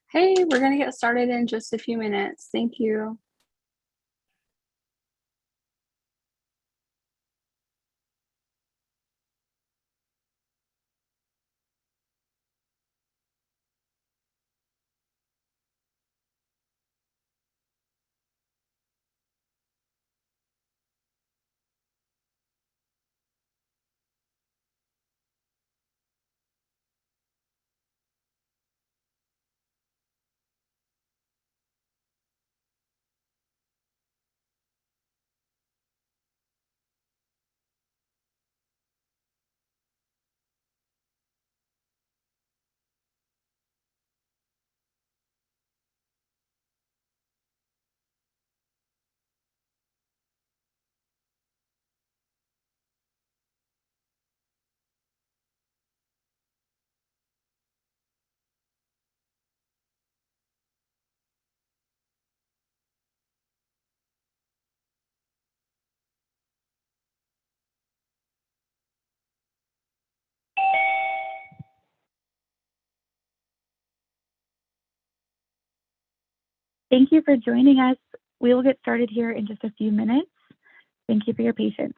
Hey, we're going to get started in just a few minutes. Thank you. Thank you for joining us. We will get started here in just a few minutes. Thank you for your patience.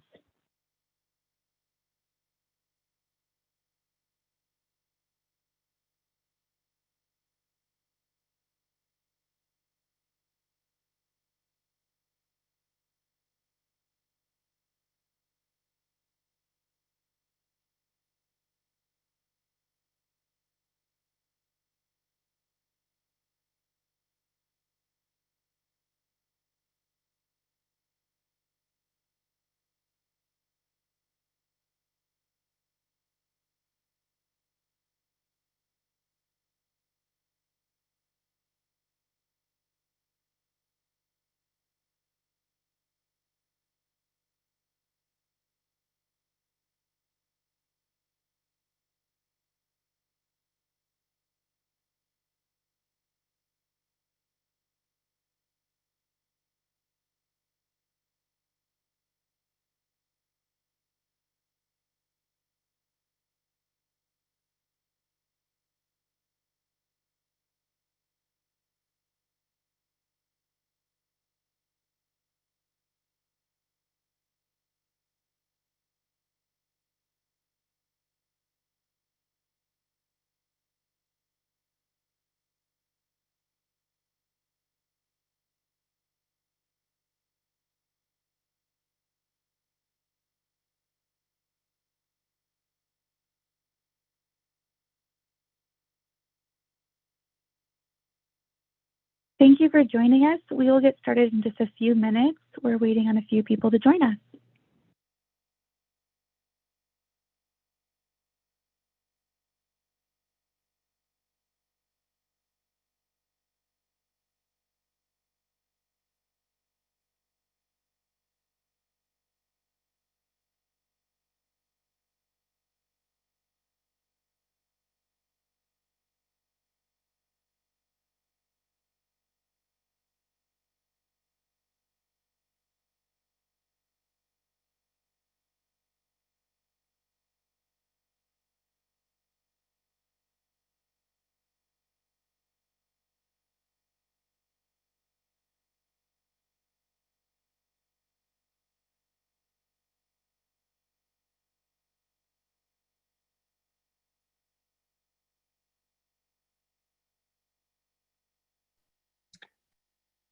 Thank you for joining us. We will get started in just a few minutes. We're waiting on a few people to join us.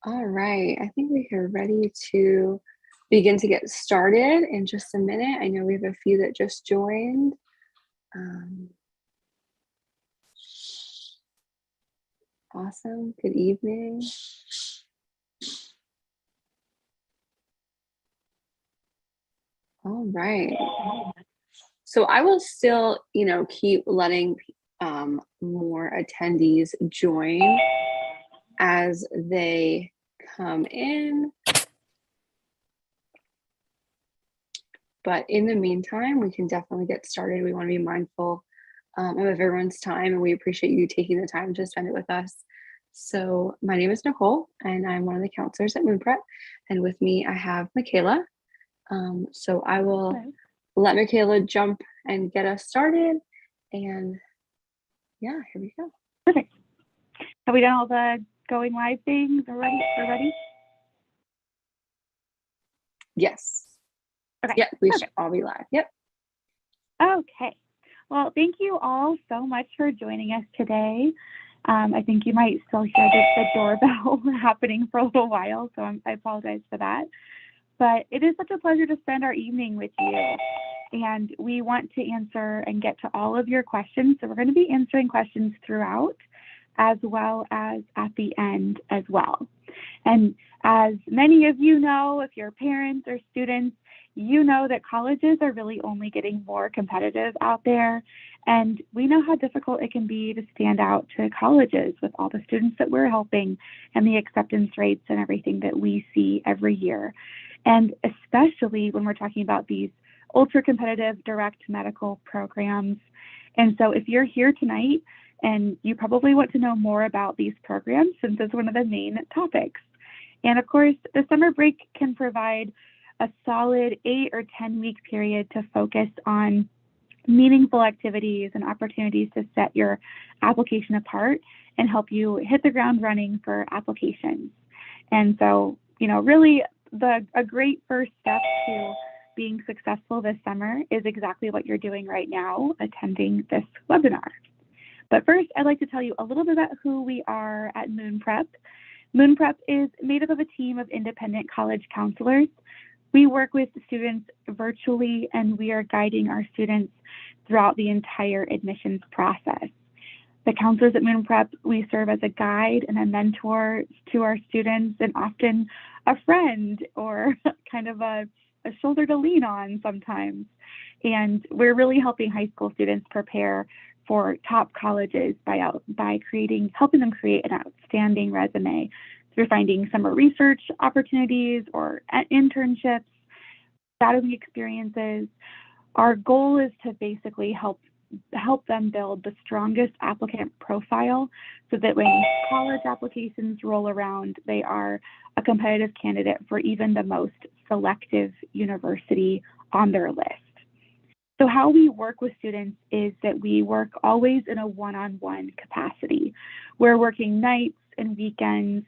All right, I think we are ready to begin to get started in just a minute. I know we have a few that just joined. Awesome, good evening. All right. So I will still, keep letting more attendees join as they come in. But in the meantime, we can definitely get started. We want to be mindful of everyone's time, and we appreciate you taking the time to spend it with us. So my name is Nicole, and I'm one of the counselors at MoonPrep. And with me, I have Michaela. So I will let Michaela jump and get us started. And yeah, here we go. Perfect. Have we done all the going live things already? We're ready? Yes. Okay. Yep, we should Perfect. all be live. Yep. Okay. Well, thank you all so much for joining us today. I think you might still hear the doorbell happening for a little while, so I apologize for that. But it is such a pleasure to spend our evening with you. And we want to answer and get to all of your questions. So we're going to be answering questions throughout, as well as at the end as well. And as many of you know, if you're parents or students, you know that colleges are really only getting more competitive out there. And we know how difficult it can be to stand out to colleges with all the students that we're helping and the acceptance rates and everything that we see every year. And especially when we're talking about these ultra competitive direct medical programs. And so if you're here tonight and you probably want to know more about these programs, since it's one of the main topics. And of course, the summer break can provide a solid 8 or 10-week period to focus on meaningful activities and opportunities to set your application apart and help you hit the ground running for applications. And so, really a great first step to being successful this summer is exactly what you're doing right now, attending this webinar. But first, I'd like to tell you a little bit about who we are at Moon Prep. Moon Prep is made up of a team of independent college counselors. We work with students virtually, and we are guiding our students throughout the entire admissions process. The counselors at Moon Prep, we serve as a guide and a mentor to our students, and often a friend or kind of a shoulder to lean on sometimes. And we're really helping high school students prepare for top colleges by helping them create an outstanding resume through finding summer research opportunities or internships, shadowing experiences. Our goal is to basically help them build the strongest applicant profile so that when college applications roll around, they are a competitive candidate for even the most selective university on their list. So how we work with students is that we work always in a one-on-one capacity. We're working nights and weekends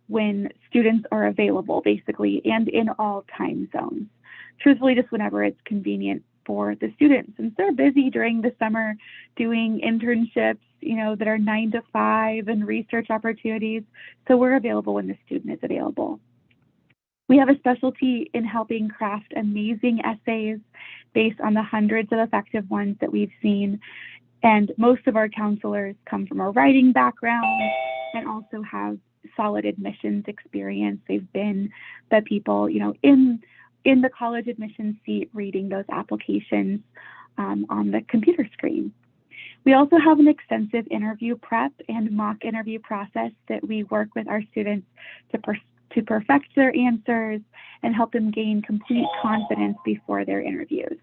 when students are available, basically, and in all time zones. Truthfully, just whenever it's convenient for the students. Since they're busy during the summer doing internships, that are 9 to 5 and research opportunities. So we're available when the student is available. We have a specialty in helping craft amazing essays based on the hundreds of effective ones that we've seen. And most of our counselors come from a writing background and also have solid admissions experience. They've been the people, in the college admissions seat reading those applications on the computer screen. We also have an extensive interview prep and mock interview process that we work with our students to perfect their answers and help them gain complete confidence before their interviews.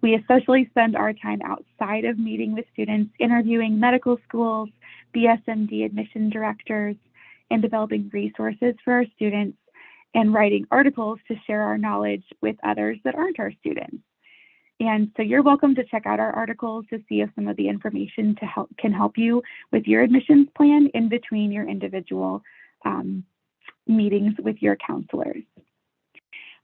We especially spend our time outside of meeting with students, interviewing medical schools, BSMD admission directors, and developing resources for our students and writing articles to share our knowledge with others that aren't our students. And so you're welcome to check out our articles to see if some of the information can help you with your admissions plan in between your individual meetings with your counselors.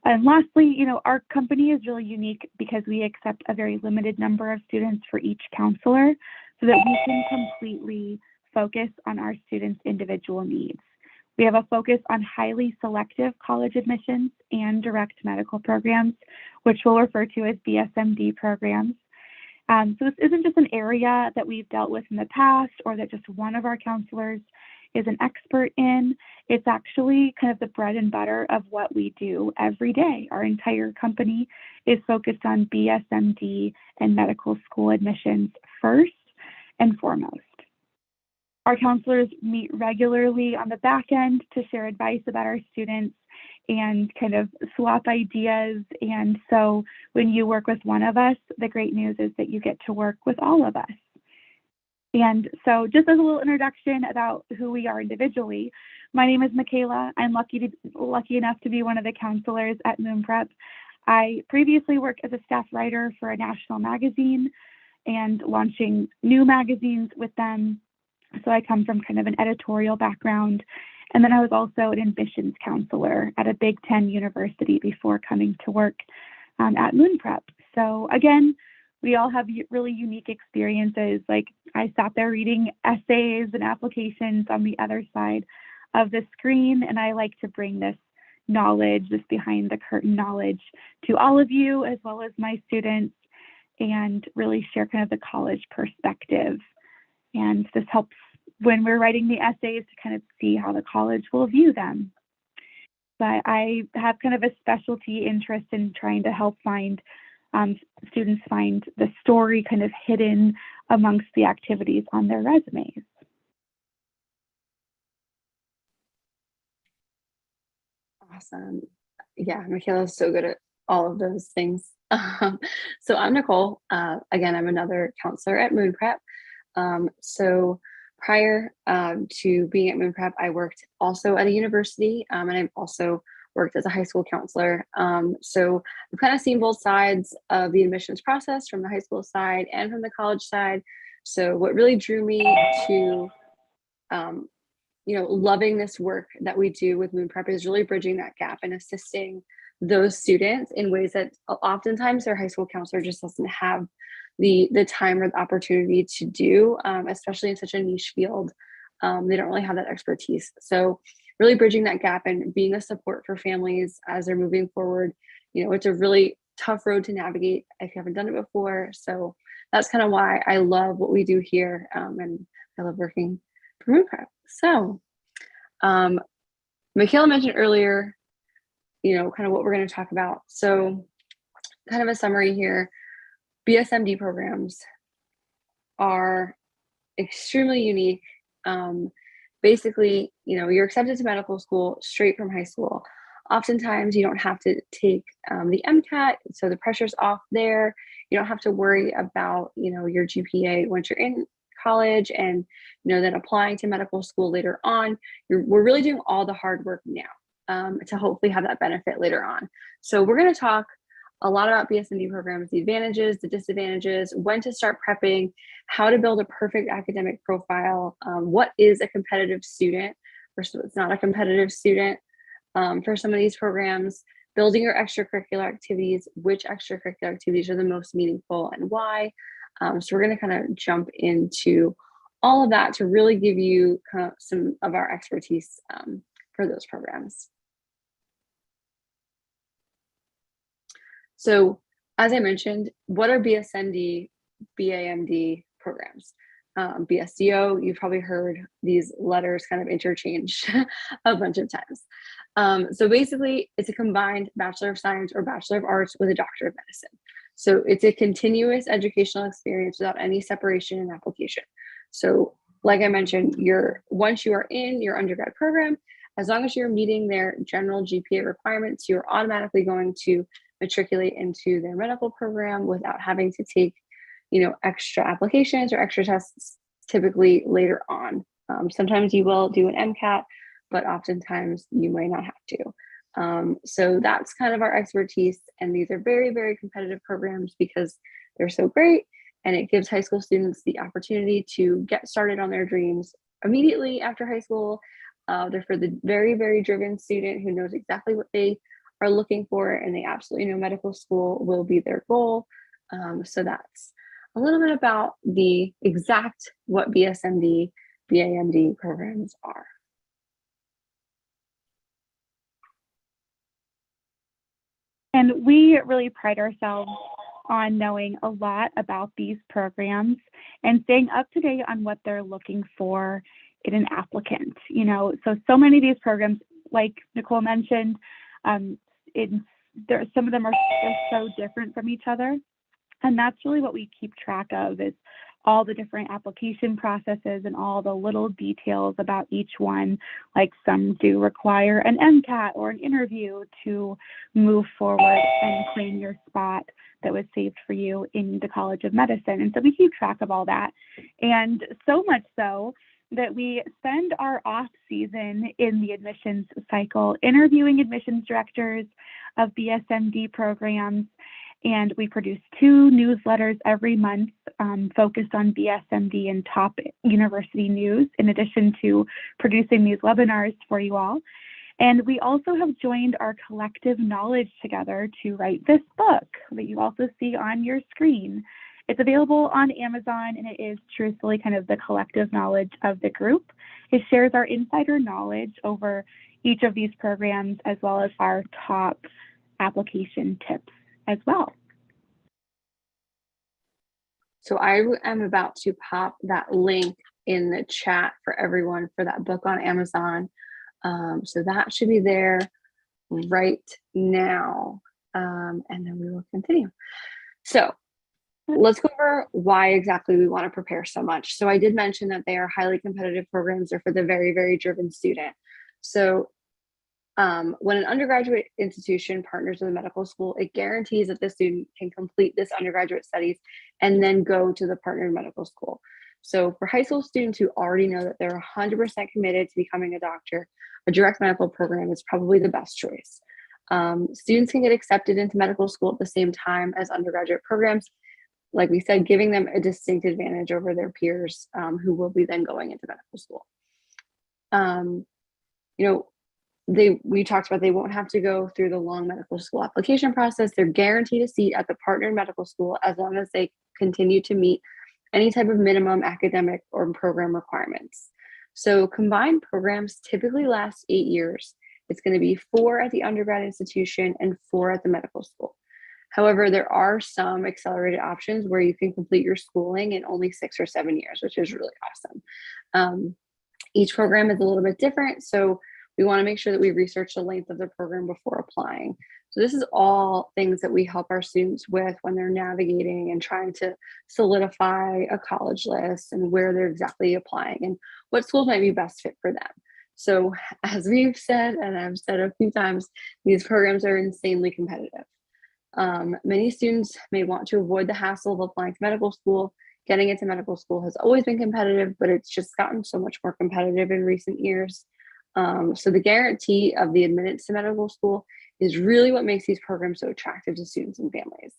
And lastly, our company is really unique because we accept a very limited number of students for each counselor so that we can completely focus on our students' individual needs. We have a focus on highly selective college admissions and direct medical programs, which we'll refer to as BSMD programs. So this isn't just an area that we've dealt with in the past or that just one of our counselors is an expert in. It's actually kind of the bread and butter of what we do every day. Our entire company is focused on BSMD and medical school admissions first and foremost. Our counselors meet regularly on the back end to share advice about our students and kind of swap ideas. And so when you work with one of us, the great news is that you get to work with all of us. And so just as a little introduction about who we are individually, my name is Michaela. I'm lucky enough to be one of the counselors at Moon Prep. I previously worked as a staff writer for a national magazine and launching new magazines with them. So I come from kind of an editorial background. And then I was also an admissions counselor at a Big Ten university before coming to work at Moon Prep. So again, we all have really unique experiences. Like I sat there reading essays and applications on the other side of the screen, and I like to bring this knowledge, this behind the curtain knowledge, to all of you as well as my students, and really share kind of the college perspective. And this helps when we're writing the essays to kind of see how the college will view them. But I have kind of a specialty interest in trying to help students find the story kind of hidden amongst the activities on their resumes. Awesome. Yeah, Michaela's so good at all of those things. So I'm Nicole. Again, I'm another counselor at Moon Prep. So prior to being at Moon Prep, I worked also at a university, and I've also worked as a high school counselor. So I've kind of seen both sides of the admissions process, from the high school side and from the college side. So what really drew me to loving this work that we do with Moon Prep is really bridging that gap and assisting those students in ways that oftentimes their high school counselor just doesn't have the time or the opportunity to do, especially in such a niche field. They don't really have that expertise. So really bridging that gap and being a support for families as they're moving forward. It's a really tough road to navigate if you haven't done it before. So that's kind of why I love what we do here, and I love working for Moon Prep. So Michaela mentioned earlier, kind of what we're going to talk about. So kind of a summary here. BSMD programs are extremely unique. Basically, you're accepted to medical school straight from high school. Oftentimes, you don't have to take the MCAT, so the pressure's off there. You don't have to worry about, your GPA once you're in college and, then applying to medical school later on. We're really doing all the hard work now to hopefully have that benefit later on. So we're going to talk a lot about BSMD programs, the advantages, the disadvantages, when to start prepping, how to build a perfect academic profile, what is a competitive student versus what's not a competitive student for some of these programs, building your extracurricular activities, which extracurricular activities are the most meaningful and why. So we're going to kind of jump into all of that to really give you kind of some of our expertise for those programs. So as I mentioned, what are BSMD, BAMD programs? BSDO, you've probably heard these letters kind of interchange a bunch of times. So basically, it's a combined Bachelor of Science or Bachelor of Arts with a Doctor of Medicine. So it's a continuous educational experience without any separation in application. So like I mentioned, once you are in your undergrad program, as long as you're meeting their general GPA requirements, you're automatically going to matriculate into their medical program without having to take, extra applications or extra tests typically later on. Sometimes you will do an MCAT, but oftentimes you might not have to. So that's kind of our expertise. And these are very, very competitive programs because they're so great. And it gives high school students the opportunity to get started on their dreams immediately after high school. They're for the very, very driven student who knows exactly what they are looking for, and they absolutely know medical school will be their goal. So that's a little bit about the exact what BSMD, BAMD programs are. And we really pride ourselves on knowing a lot about these programs and staying up to date on what they're looking for in an applicant. So many of these programs, like Nicole mentioned, some of them are so different from each other. And that's really what we keep track of, is all the different application processes and all the little details about each one. Like some do require an MCAT or an interview to move forward and claim your spot that was saved for you in the College of Medicine. And so we keep track of all that. And so much so that we spend our off season in the admissions cycle interviewing admissions directors of BSMD programs And we produce 2 newsletters every month focused on BSMD and top university news, in addition to producing these webinars for you all. And we also have joined our collective knowledge together to write this book that you also see on your screen. It's available on Amazon, and it is truthfully kind of the collective knowledge of the group. It shares our insider knowledge over each of these programs, as well as our top application tips as well. So I am about to pop that link in the chat for everyone for that book on Amazon. So that should be there right now. And then we will continue. So let's go over why exactly we want to prepare so much. So I did mention that they are highly competitive programs. They're for the very, very driven student. So when an undergraduate institution partners with a medical school, it guarantees that the student can complete this undergraduate studies and then go to the partnered medical school. So for high school students who already know that they're 100% committed to becoming a doctor, a direct medical program is probably the best choice. Students can get accepted into medical school at the same time as undergraduate programs, like we said, giving them a distinct advantage over their peers who will be then going into medical school. We talked about they won't have to go through the long medical school application process. They're guaranteed a seat at the partnered medical school as long as they continue to meet any type of minimum academic or program requirements. So combined programs typically last 8 years. It's going to be 4 at the undergrad institution and 4 at the medical school. However, there are some accelerated options where you can complete your schooling in only 6 or 7 years, which is really awesome. Each program is a little bit different, so we want to make sure that we research the length of the program before applying. So this is all things that we help our students with when they're navigating and trying to solidify a college list and where they're exactly applying and what schools might be best fit for them. So as we've said, and I've said a few times, these programs are insanely competitive. Many students may want to avoid the hassle of applying to medical school. Getting into medical school has always been competitive, but it's just gotten so much more competitive in recent years. So the guarantee of the admittance to medical school is really what makes these programs so attractive to students and families.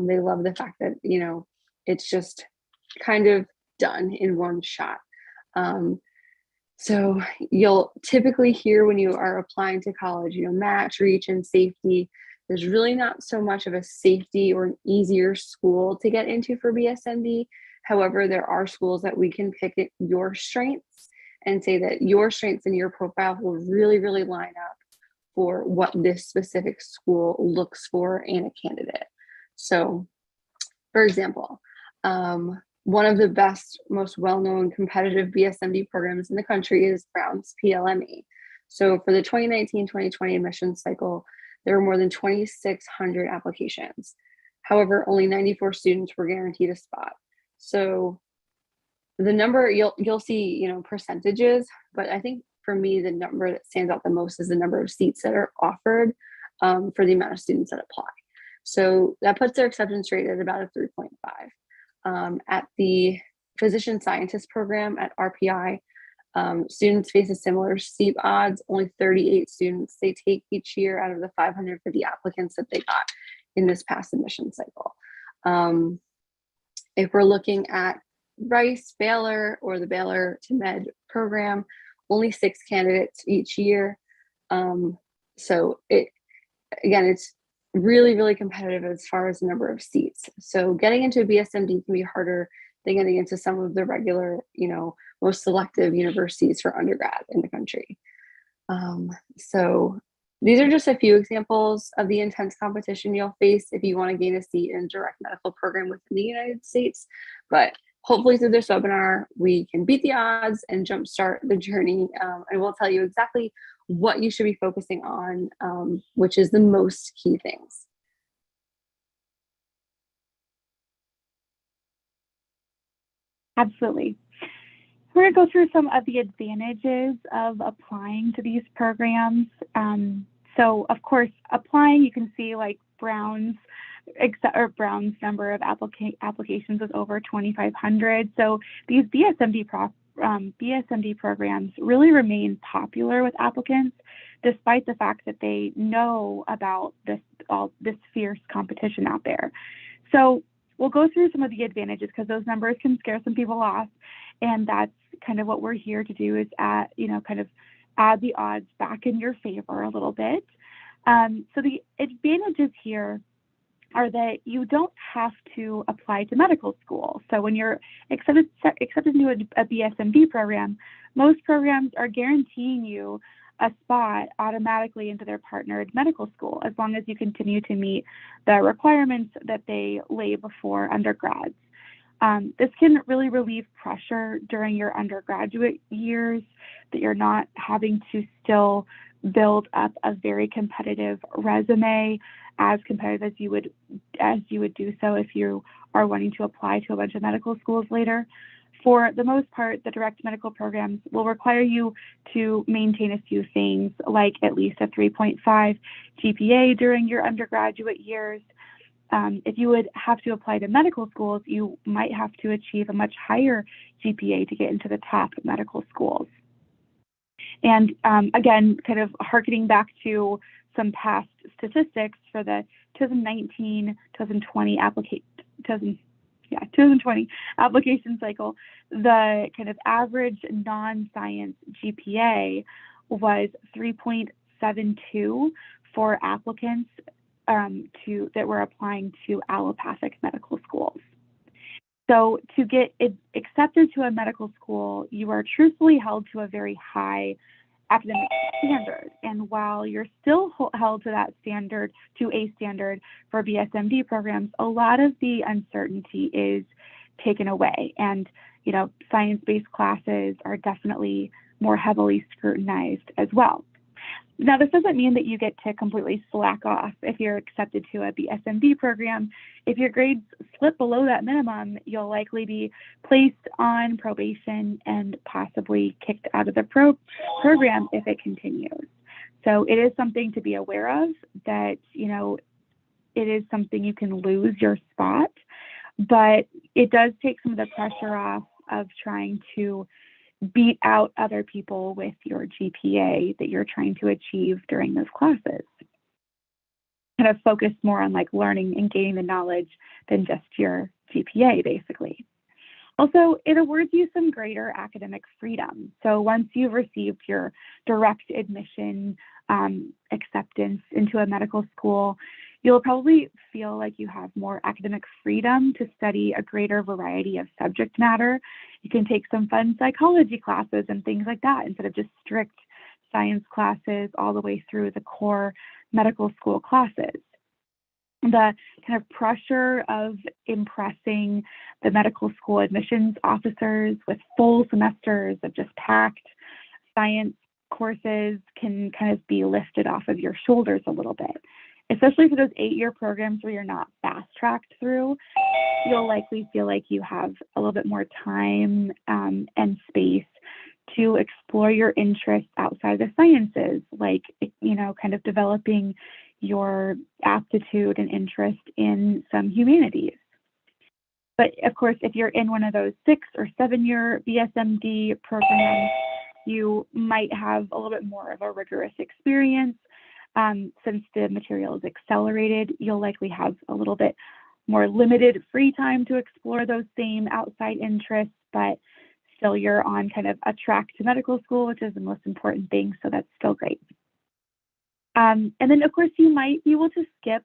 They love the fact that, it's just kind of done in one shot. So you'll typically hear when you are applying to college, match, reach, and safety. There's really not so much of a safety or an easier school to get into for BSMD. However, there are schools that we can pick at your strengths and say that your strengths and your profile will really, really line up for what this specific school looks for in a candidate. So, for example, one of the best, most well-known competitive BSMD programs in the country is Brown's PLME. So for the 2019-2020 admissions cycle, there were more than 2,600 applications. However, only 94 students were guaranteed a spot. So the number, you'll see, percentages, but I think for me, the number that stands out the most is the number of seats that are offered for the amount of students that apply. So that puts their acceptance rate at about a 3.5. At the physician scientist program at RPI, students face a similar steep odds, only 38 students they take each year out of the 550 applicants that they got in this past admission cycle. If we're looking at Rice, Baylor, or the Baylor to Med program, only 6 candidates each year. So it's really, really competitive as far as the number of seats. So getting into a BSMD can be harder than getting into some of the regular, most selective universities for undergrad in the country. So these are just a few examples of the intense competition you'll face if you want to gain a seat in a direct medical program within the United States. But hopefully through this webinar, we can beat the odds and jumpstart the journey. And we'll tell you exactly what you should be focusing on, which is the most key things. Absolutely. We're going to go through some of the advantages of applying to these programs. So, of course, applying, you can see like Brown's number of applications was over 2,500. So these BSMD programs really remain popular with applicants, despite the fact that they know about this all this fierce competition out there. So we'll go through some of the advantages because those numbers can scare some people off. And that's kind of what we're here to do, is kind of add the odds back in your favor a little bit. So the advantages here are that you don't have to apply to medical school. So when you're accepted into a BSMD program, most programs are guaranteeing you a spot automatically into their partnered medical school, as long as you continue to meet the requirements that they lay before undergrads. This can really relieve pressure during your undergraduate years, that you're not having to still build up a very competitive resume, as competitive as you would do so if you are wanting to apply to a bunch of medical schools later. For the most part, the direct medical programs will require you to maintain a few things, like at least a 3.5 GPA during your undergraduate years. If you would have to apply to medical schools, you might have to achieve a much higher GPA to get into the top medical schools. And again, kind of harkening back to some past statistics for the 2019-2020 application cycle, the kind of average non-science GPA was 3.72 for applicants that were applying to allopathic medical schools. So to get accepted to a medical school, you are truthfully held to a very high academic standard. And while you're still held to that standard, to a standard for BSMD programs, a lot of the uncertainty is taken away. And, science-based classes are definitely more heavily scrutinized as well. Now, this doesn't mean that you get to completely slack off if you're accepted to a BSMD program. If your grades slip below that minimum, you'll likely be placed on probation and possibly kicked out of the program if it continues. So it is something to be aware of, that, it is something you can lose your spot, but it does take some of the pressure off of trying to beat out other people with your GPA that you're trying to achieve during those classes. Kind of focus more on like learning and gaining the knowledge than just your GPA, basically. Also, it awards you some greater academic freedom. So once you've received your direct admission acceptance into a medical school, you'll probably feel like you have more academic freedom to study a greater variety of subject matter. You can take some fun psychology classes and things like that instead of just strict science classes all the way through the core medical school classes. The kind of pressure of impressing the medical school admissions officers with full semesters of just packed science courses can kind of be lifted off of your shoulders a little bit. Especially for those 8-year programs where you're not fast-tracked through, you'll likely feel like you have a little bit more time and space to explore your interests outside the sciences, like, kind of developing your aptitude and interest in some humanities. But of course, if you're in one of those 6 or 7-year BSMD programs, you might have a little bit more of a rigorous experience. Since the material is accelerated, you'll likely have a little bit more limited free time to explore those same outside interests, but still you're on kind of a track to medical school, which is the most important thing, so that's still great. And then, of course, you might be able to skip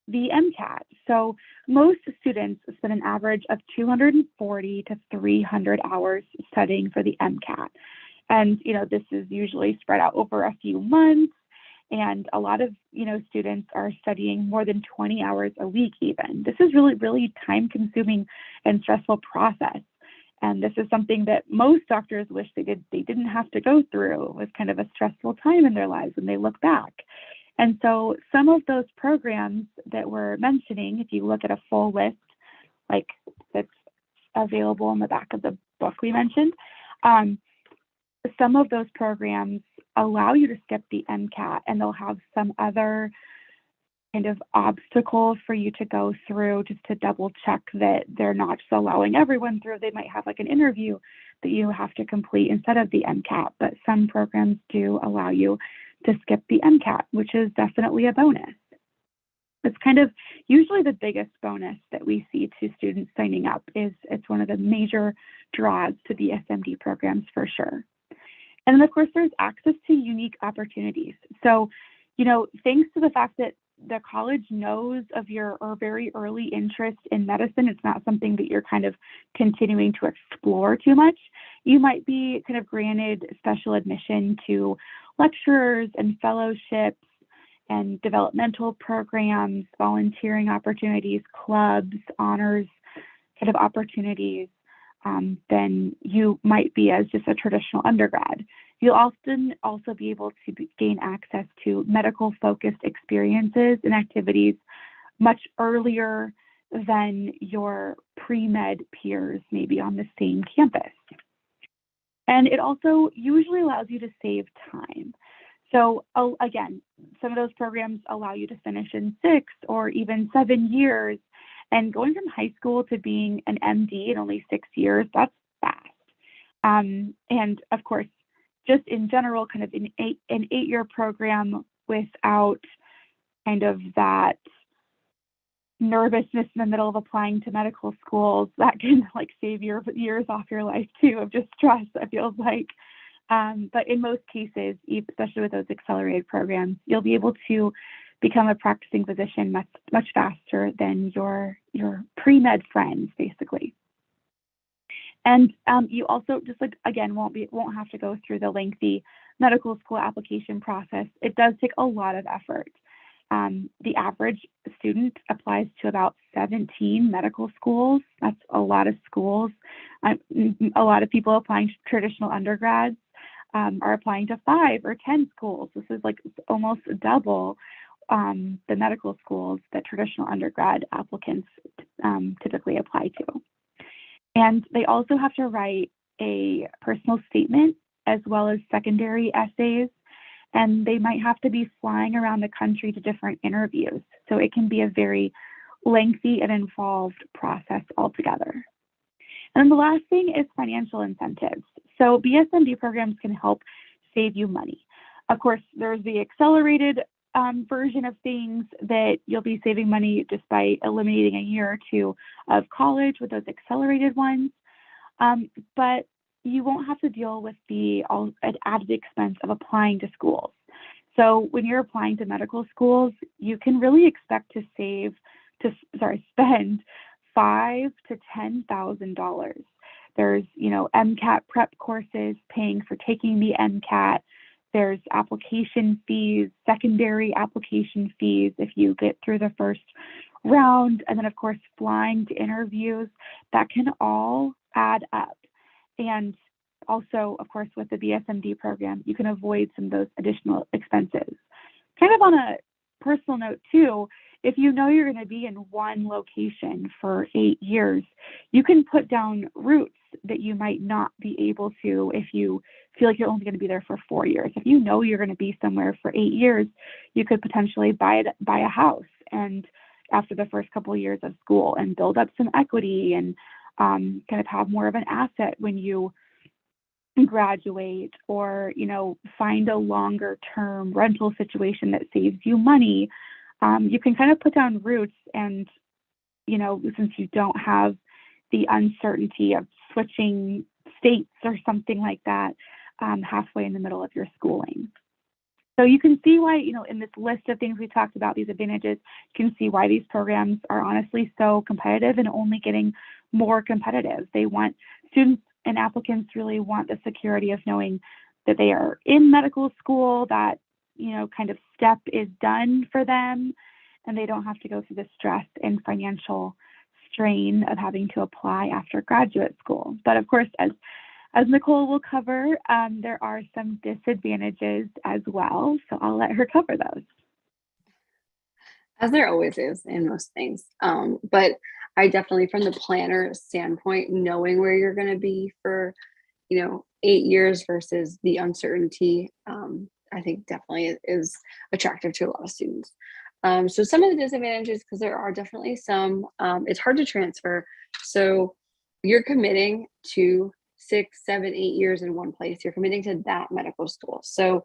the MCAT. So most students spend an average of 240 to 300 hours studying for the MCAT. And, this is usually spread out over a few months. And a lot of, students are studying more than 20 hours a week even. This is really, really time-consuming and stressful process. And this is something that most doctors wish they didn't have to go through. It was kind of a stressful time in their lives when they look back. And so some of those programs that we're mentioning, if you look at a full list, like that's available in the back of the book we mentioned, some of those programs allow you to skip the MCAT, and they'll have some other kind of obstacle for you to go through just to double check that they're not just allowing everyone through. They might have like an interview that you have to complete instead of the MCAT, but some programs do allow you to skip the MCAT, which is definitely a bonus. It's kind of usually the biggest bonus that we see to students signing up. Is it's one of the major draws to the BSMD programs for sure. And then of course there's access to unique opportunities. So, thanks to the fact that the college knows of your or very early interest in medicine, it's not something that you're kind of continuing to explore too much. You might be kind of granted special admission to lecturers and fellowships and developmental programs, volunteering opportunities, clubs, honors kind of opportunities than you might be as just a traditional undergrad. You'll often also be able to gain access to medical-focused experiences and activities much earlier than your pre-med peers maybe on the same campus. And it also usually allows you to save time. So again, some of those programs allow you to finish in 6 or even 7 years. And going from high school to being an MD in only 6 years, that's fast. And of course, just in general, kind of an 8-year program without kind of that nervousness in the middle of applying to medical schools, that can like save your years off your life too of just stress, it feels like. But in most cases, especially with those accelerated programs, you'll be able to become a practicing physician much faster than your pre-med friends, basically. And you also just like again won't have to go through the lengthy medical school application process. It does take a lot of effort. The average student applies to about 17 medical schools. That's a lot of schools. A lot of people applying to traditional undergrads are applying to 5 or 10 schools. This is like almost double the medical schools that traditional undergrad applicants typically apply to. And they also have to write a personal statement as well as secondary essays, and they might have to be flying around the country to different interviews. So it can be a very lengthy and involved process altogether. And then the last thing is financial incentives. So BSMD programs can help save you money. Of course, there's the accelerated version of things that you'll be saving money just by eliminating a year or 2 of college with those accelerated ones. But you won't have to deal with the added expense of applying to schools. So when you're applying to medical schools, you can really expect to spend $5,000 to $10,000. There's, MCAT prep courses paying for taking the MCAT. There's application fees, secondary application fees if you get through the first round, and then of course flying to interviews. That can all add up. And also, of course, with the BSMD program, you can avoid some of those additional expenses. Kind of on a personal note too, if you know you're going to be in one location for 8 years, you can put down routes that you might not be able to if you feel like you're only going to be there for 4 years. If you know you're going to be somewhere for 8 years, you could potentially buy a house and after the first couple of years of school and build up some equity and kind of have more of an asset when you graduate, or find a longer term rental situation that saves you money. You can kind of put down roots, and since you don't have the uncertainty of switching states or something like that halfway in the middle of your schooling. So you can see why, in this list of things we talked about, these advantages, you can see why these programs are honestly so competitive and only getting more competitive. They want students and applicants really want the security of knowing that they are in medical school, that, kind of step is done for them, and they don't have to go through the stress and financial strain of having to apply after graduate school. But of course, as Nicole will cover, there are some disadvantages as well. So I'll let her cover those. As there always is in most things. But I definitely, from the planner standpoint, knowing where you're going to be for, 8 years versus the uncertainty, I think definitely is attractive to a lot of students. So some of the disadvantages, because there are definitely some, it's hard to transfer. So you're committing to 6, 7, 8 years in one place. You're committing to that medical school. So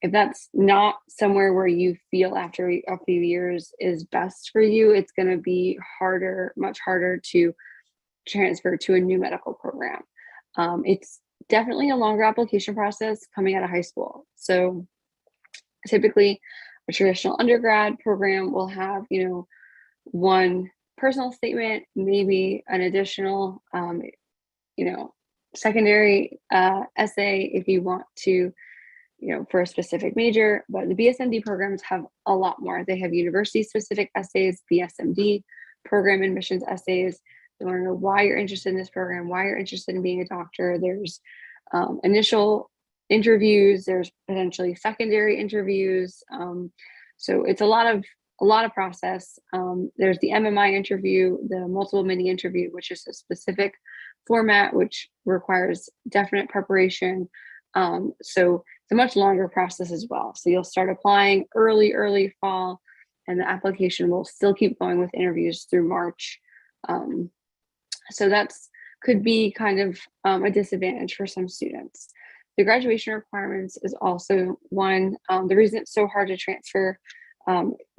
If that's not somewhere where you feel after a few years is best for you, it's going to be harder, much harder to transfer to a new medical program. It's definitely a longer application process coming out of high school. So typically, a traditional undergrad program will have, one personal statement, maybe an additional, secondary essay if you want to, for a specific major. But the BSMD programs have a lot more. They have university specific essays, BSMD program admissions essays. They want to know why you're interested in this program, why you're interested in being a doctor. There's initial interviews, there's potentially secondary interviews. So it's a lot of process. There's the MMI interview, the multiple mini interview, which is a specific format which requires definite preparation. So it's a much longer process as well. So you'll start applying early fall, and the application will still keep going with interviews through March. So that's could be kind of a disadvantage for some students. The graduation requirements is also one. The reason it's so hard to transfer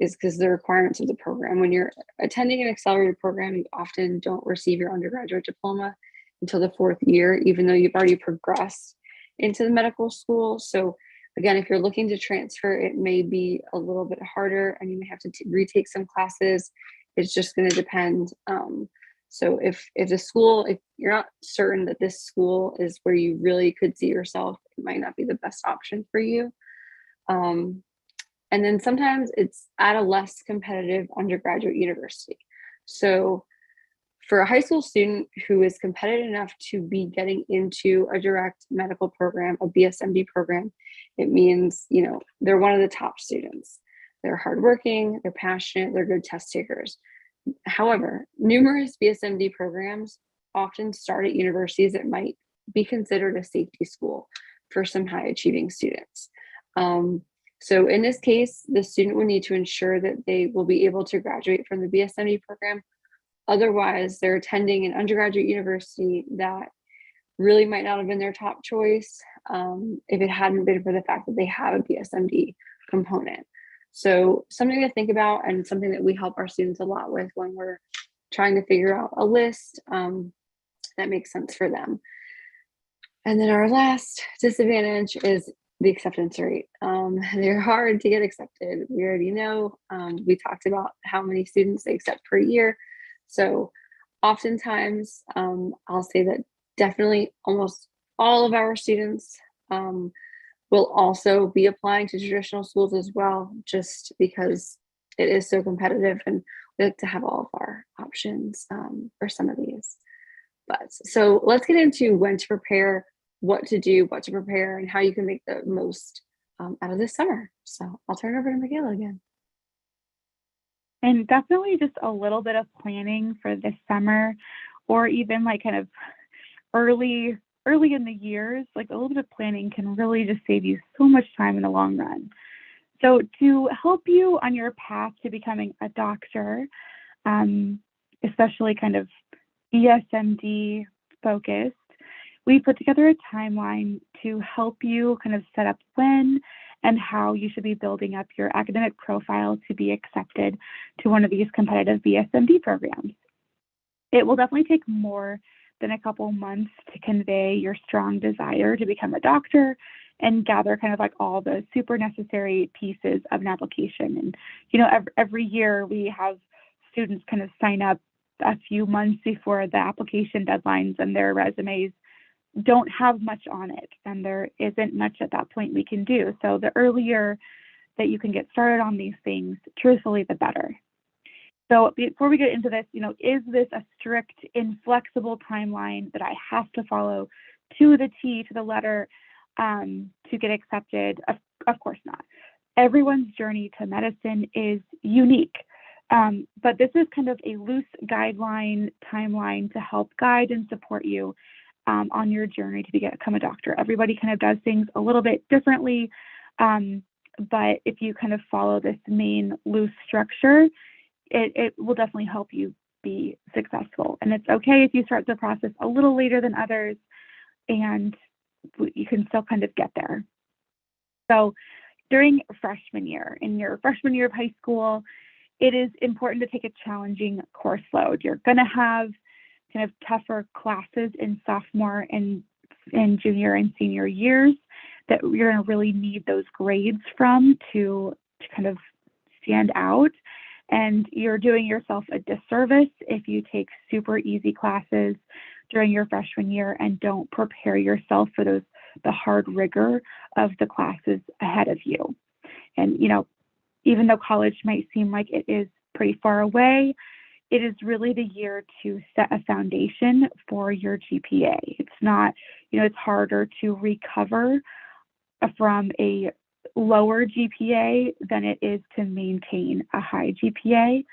is because the requirements of the program. When you're attending an accelerated program, you often don't receive your undergraduate diploma until the 4th year, even though you've already progressed into the medical school. So again, if you're looking to transfer, it may be a little bit harder and you may have to retake some classes. It's just going to depend. So if you're not certain that this school is where you really could see yourself, it might not be the best option for you. And then sometimes it's at a less competitive undergraduate university. So for a high school student who is competitive enough to be getting into a direct medical program, a BSMD program, it means, they're one of the top students. They're hardworking, they're passionate, they're good test takers. However, numerous BSMD programs often start at universities that might be considered a safety school for some high achieving students. So in this case, the student will need to ensure that they will be able to graduate from the BSMD program. Otherwise, they're attending an undergraduate university that really might not have been their top choice if it hadn't been for the fact that they have a BSMD component. So something to think about, and something that we help our students a lot with when we're trying to figure out a list that makes sense for them. And then our last disadvantage is the acceptance rate. They're hard to get accepted. We already know. We talked about how many students they accept per year. So oftentimes, I'll say that definitely almost all of our students will also be applying to traditional schools as well, just because it is so competitive and we like to have all of our options for some of these. But so let's get into when to prepare, what to do, what to prepare, and how you can make the most out of this summer. So I'll turn it over to Michaela again. And definitely just a little bit of planning for this summer, or even like kind of early in the years, like a little bit of planning can really just save you so much time in the long run. So to help you on your path to becoming a doctor, especially kind of BSMD focused, we put together a timeline to help you kind of set up when and how you should be building up your academic profile to be accepted to one of these competitive BSMD programs. It will definitely take more than a couple months to convey your strong desire to become a doctor and gather kind of like all the super necessary pieces of an application. And, every year we have students kind of sign up a few months before the application deadlines, and their resumes don't have much on it, and there isn't much at that point we can do. So the earlier that you can get started on these things, truthfully, the better. So before we get into this, is this a strict, inflexible timeline that I have to follow to the T, to the letter, to get accepted? Of course not. Everyone's journey to medicine is unique, but this is kind of a loose guideline timeline to help guide and support you on your journey to become a doctor. Everybody kind of does things a little bit differently, but if you kind of follow this main loose structure, it will definitely help you be successful. And it's okay if you start the process a little later than others, and you can still kind of get there. So during freshman year, in your freshman year of high school, it is important to take a challenging course load. You're going to have kind of tougher classes in sophomore and junior and senior years that you're going to really need those grades from to kind of stand out. And you're doing yourself a disservice if you take super easy classes during your freshman year and don't prepare yourself for the hard rigor of the classes ahead of you. And, even though college might seem like it is pretty far away, it is really the year to set a foundation for your GPA. It's not, it's harder to recover from a lower GPA than it is to maintain a high GPA.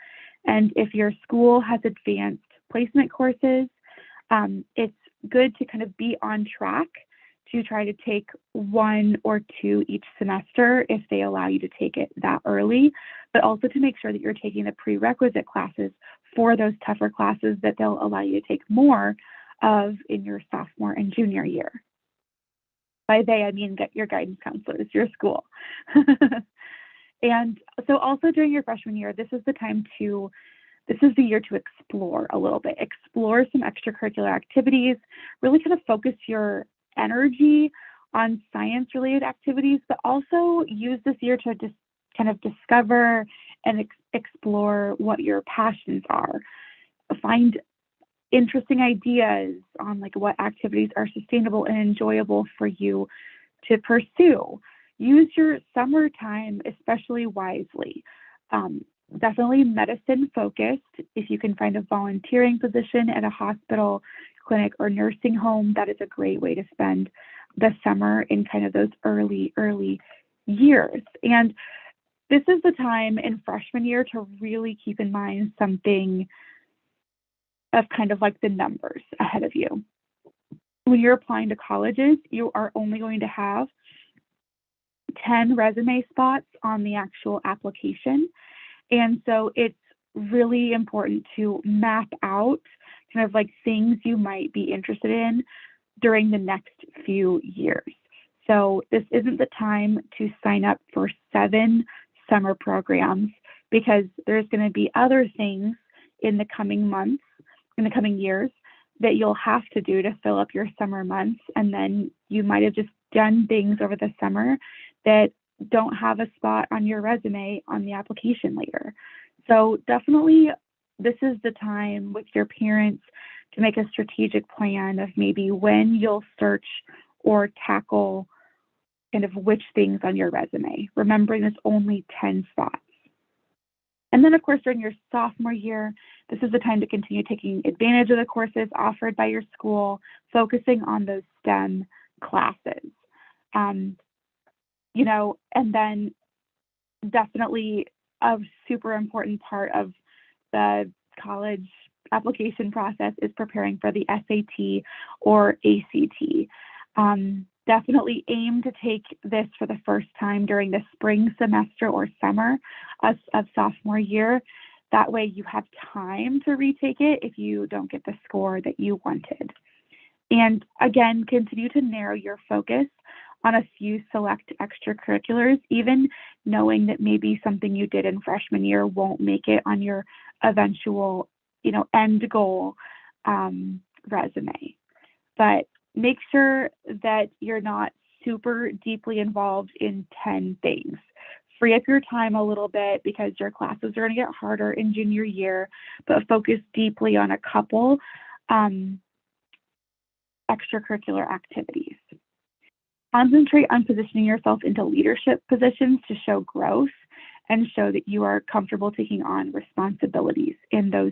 And if your school has advanced placement courses, it's good to kind of be on track to try to take 1 or 2 each semester if they allow you to take it that early, but also to make sure that you're taking the prerequisite classes for those tougher classes that they'll allow you to take more of in your sophomore and junior year. By they, I mean get your guidance counselors, your school. And so also during your freshman year, this is the year to explore a little bit, explore some extracurricular activities, really kind of focus your energy on science-related activities, but also use this year to just kind of discover and explore what your passions are. Find interesting ideas on like what activities are sustainable and enjoyable for you to pursue. Use your summertime especially wisely. Definitely medicine focused. If you can find a volunteering position at a hospital, clinic, or nursing home, that is a great way to spend the summer in kind of those early years. And this is the time in freshman year to really keep in mind something of kind of like the numbers ahead of you. When you're applying to colleges, you are only going to have 10 resume spots on the actual application. And so it's really important to map out kind of like things you might be interested in during the next few years. So this isn't the time to sign up for 7 summer programs because there's going to be other things in the coming months, in the coming years, that you'll have to do to fill up your summer months. And then you might have just done things over the summer that don't have a spot on your resume on the application later. So definitely this is the time with your parents to make a strategic plan of maybe when you'll search or tackle kind of which things on your resume, remembering there's only 10 spots. And then, of course, during your sophomore year, this is the time to continue taking advantage of the courses offered by your school, focusing on those STEM classes. And then definitely a super important part of the college application process is preparing for the SAT or ACT. Definitely aim to take this for the first time during the spring semester or summer of sophomore year. That way you have time to retake it if you don't get the score that you wanted. And again, continue to narrow your focus on a few select extracurriculars, even knowing that maybe something you did in freshman year won't make it on your eventual, end goal resume. But make sure that you're not super deeply involved in 10 things. Free up your time a little bit because your classes are going to get harder in junior year, but focus deeply on a couple extracurricular activities. Concentrate on positioning yourself into leadership positions to show growth and show that you are comfortable taking on responsibilities in those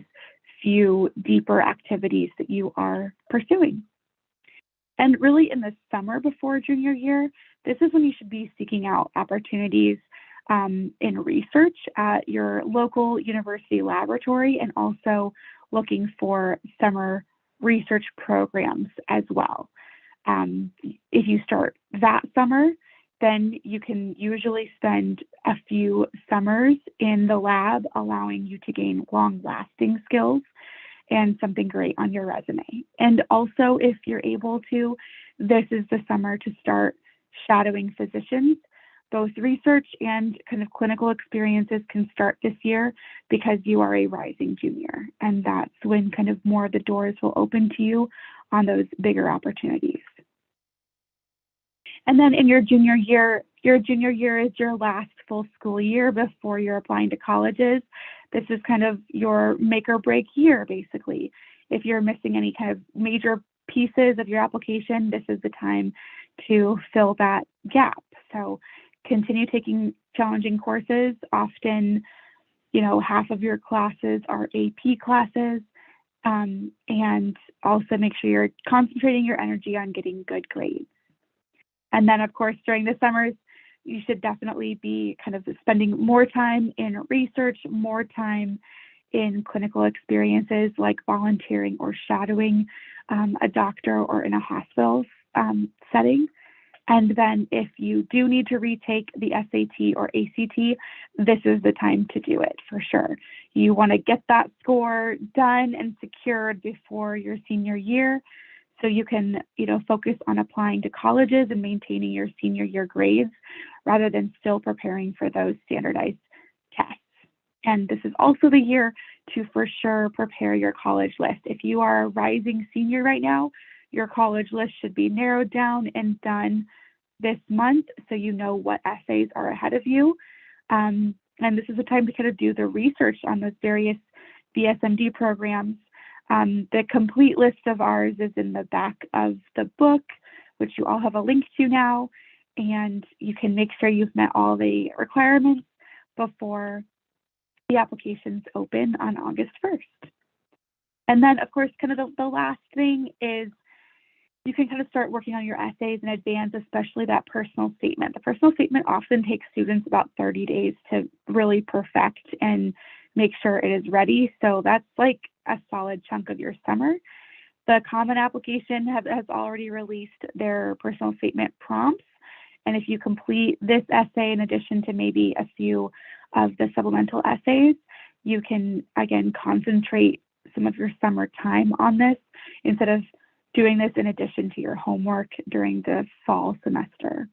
few deeper activities that you are pursuing. And really in the summer before junior year, this is when you should be seeking out opportunities in research at your local university laboratory and also looking for summer research programs as well. If you start that summer, then you can usually spend a few summers in the lab, allowing you to gain long-lasting skills and something great on your resume. And also, if you're able to, this is the summer to start shadowing physicians both research and kind of clinical experiences can start this year because you are a rising junior. And that's when kind of more of the doors will open to you on those bigger opportunities. And then in your junior year is your last full school year before you're applying to colleges. This is kind of your make or break year, basically. If you're missing any kind of major pieces of your application, this is the time to fill that gap. So continue taking challenging courses. Often, half of your classes are AP classes. And also make sure you're concentrating your energy on getting good grades. And then, of course, during the summers, you should definitely be kind of spending more time in research, more time in clinical experiences like volunteering or shadowing a doctor or in a hospital setting. And then if you do need to retake the SAT or ACT, this is the time to do it for sure. You want to get that score done and secured before your senior year so you can, focus on applying to colleges and maintaining your senior year grades rather than still preparing for those standardized tests. And this is also the year to for sure prepare your college list. If you are a rising senior right now, your college list should be narrowed down and done this month so you know what essays are ahead of you. And this is a time to kind of do the research on those various BSMD programs. The complete list of ours is in the back of the book, which you all have a link to now, and you can make sure you've met all the requirements before the applications open on August 1st. And then, of course, kind of the last thing is you can kind of start working on your essays in advance, especially that personal statement. The personal statement often takes students about 30 days to really perfect and make sure it is ready. So that's like a solid chunk of your summer. The Common Application has already released their personal statement prompts. And if you complete this essay in addition to maybe a few of the supplemental essays, you can, again, concentrate some of your summer time on this instead of doing this in addition to your homework during the fall semester.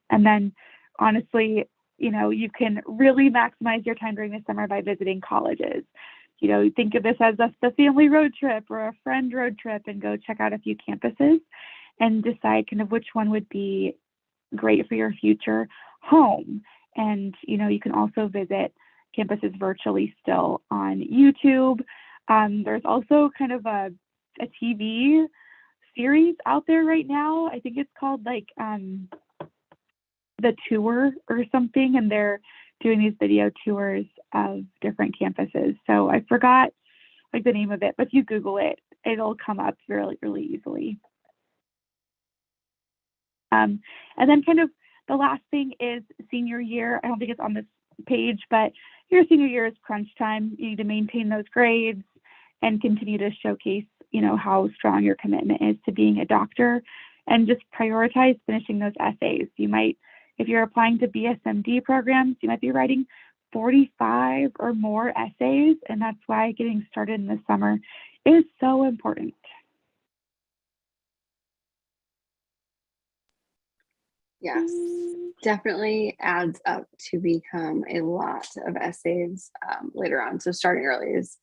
And then, honestly, you can really maximize your time during the summer by visiting colleges. Think of this as the family road trip or a friend road trip and go check out a few campuses and decide kind of which one would be great for your future home. And, you can also visit campuses virtually still on YouTube. There's also kind of a TV series out there right now. I think it's called The Tour or something, and they're doing these video tours of different campuses. So I forgot the name of it, but if you Google it, it'll come up really, really easily. And then kind of the last thing is senior year. I don't think it's on this page, but your senior year is crunch time. You need to maintain those grades and continue to showcase, how strong your commitment is to being a doctor, and just prioritize finishing those essays. You might, if you're applying to BSMD programs, you might be writing 45 or more essays, and that's why getting started in the summer is so important. Yes, definitely adds up to become a lot of essays later on. So starting early is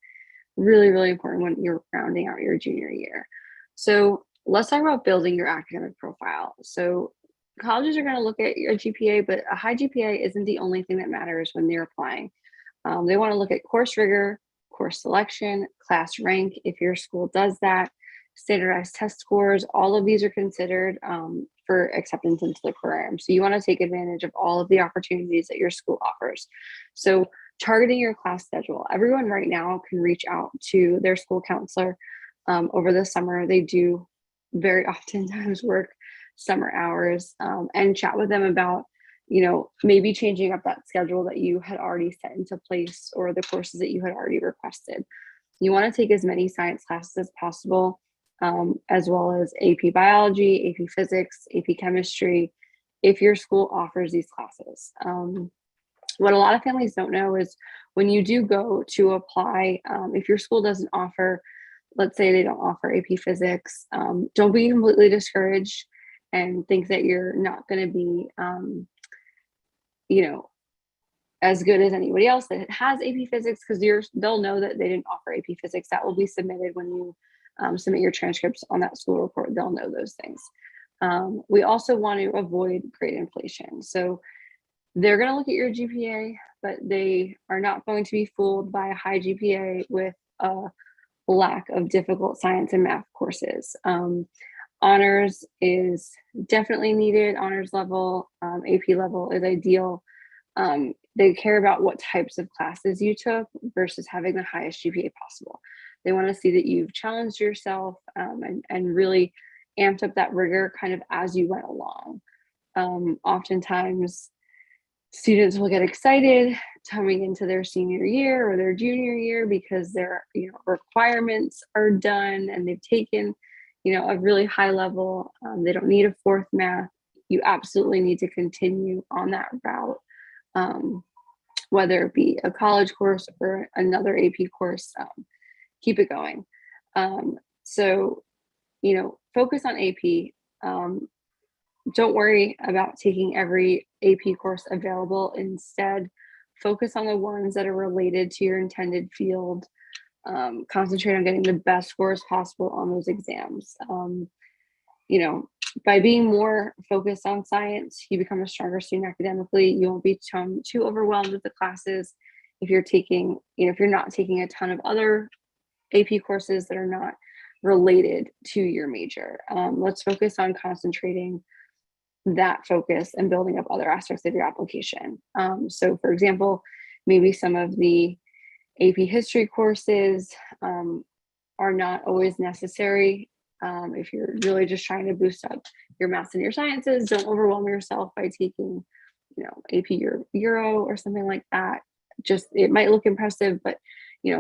really, really important when you're rounding out your junior year. So let's talk about building your academic profile. So colleges are going to look at your GPA, but a high GPA isn't the only thing that matters when they're applying. They want to look at course rigor, course selection, class rank, if your school does that, standardized test scores. All of these are considered for acceptance into the program. So you want to take advantage of all of the opportunities that your school offers. So targeting your class schedule. Everyone right now can reach out to their school counselor over the summer. They do very oftentimes work summer hours and chat with them about, maybe changing up that schedule that you had already set into place or the courses that you had already requested. You want to take as many science classes as possible, as well as AP Biology, AP Physics, AP Chemistry, if your school offers these classes. What a lot of families don't know is when you do go to apply, if your school doesn't offer, let's say they don't offer AP Physics, don't be completely discouraged and think that you're not going to be as good as anybody else that has AP Physics, because they'll know that they didn't offer AP Physics. That will be submitted when you submit your transcripts on that school report. They'll know those things. We also want to avoid grade inflation. So they're going to look at your GPA, but they are not going to be fooled by a high GPA with a lack of difficult science and math courses. Honors is definitely needed. Honors level, AP level is ideal. They care about what types of classes you took versus having the highest GPA possible. They want to see that you've challenged yourself and really amped up that rigor kind of as you went along. Oftentimes, students will get excited coming into their senior year or their junior year because their requirements are done and they've taken a really high level. They don't need a fourth math. You absolutely need to continue on that route, whether it be a college course or another AP course. Keep it going. So focus on AP. Don't worry about taking every AP course available. Instead, focus on the ones that are related to your intended field. Concentrate on getting the best scores possible on those exams. By being more focused on science, you become a stronger student academically. You won't become too overwhelmed with the classes. If you're not taking a ton of other AP courses that are not related to your major. Let's focus on concentrating that focus and building up other aspects of your application. So for example, maybe some of the AP history courses are not always necessary. If you're really just trying to boost up your maths and your sciences, don't overwhelm yourself by taking, AP Euro or something like that. It might look impressive, but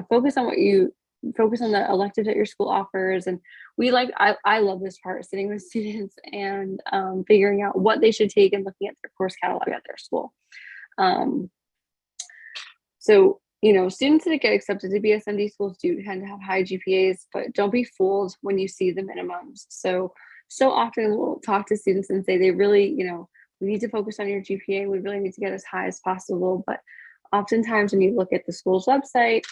focus on the electives that your school offers. And I love this part, sitting with students and figuring out what they should take and looking at their course catalog at their school. So students that get accepted to BSMD schools do tend to have high GPAs, but don't be fooled when you see the minimums. So often we'll talk to students and say they really, we need to focus on your GPA. We really need to get as high as possible. But oftentimes when you look at the school's website,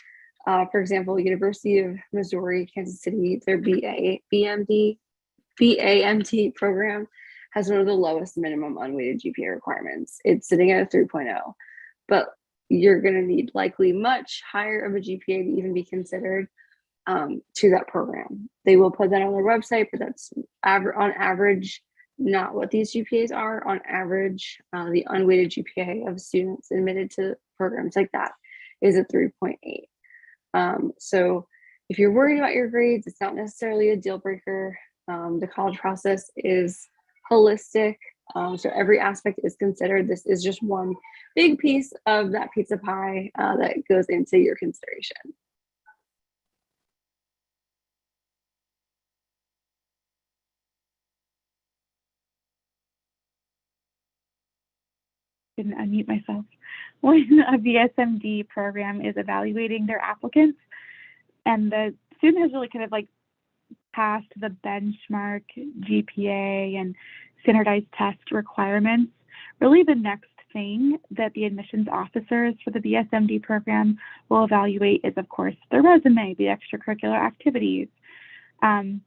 for example, University of Missouri, Kansas City, their BSMD program has one of the lowest minimum unweighted GPA requirements. It's sitting at a 3.0, but you're going to need likely much higher of a GPA to even be considered to that program. They will put that on their website, but that's on average not what these GPAs are. On average, the unweighted GPA of students admitted to programs like that is a 3.8. So if you're worried about your grades, it's not necessarily a deal breaker. The college process is holistic. So every aspect is considered. This is just one big piece of that pizza pie that goes into your consideration. Didn't unmute myself. When a BSMD program is evaluating their applicants and the student has really kind of passed the benchmark GPA and standardized test requirements, really the next thing that the admissions officers for the BSMD program will evaluate is, of course, their resume, the extracurricular activities. And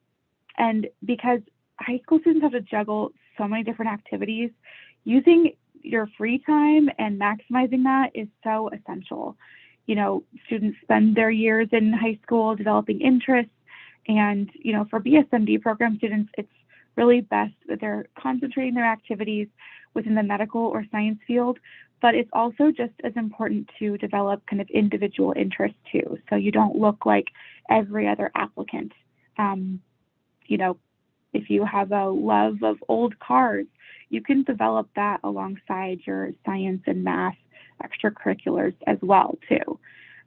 because high school students have to juggle so many different activities, using your free time and maximizing that is so essential. Students spend their years in high school developing interests, and for BSMD program students, it's really best that they're concentrating their activities within the medical or science field, but it's also just as important to develop kind of individual interests too, so you don't look like every other applicant. If you have a love of old cars, you can develop that alongside your science and math extracurriculars as well too.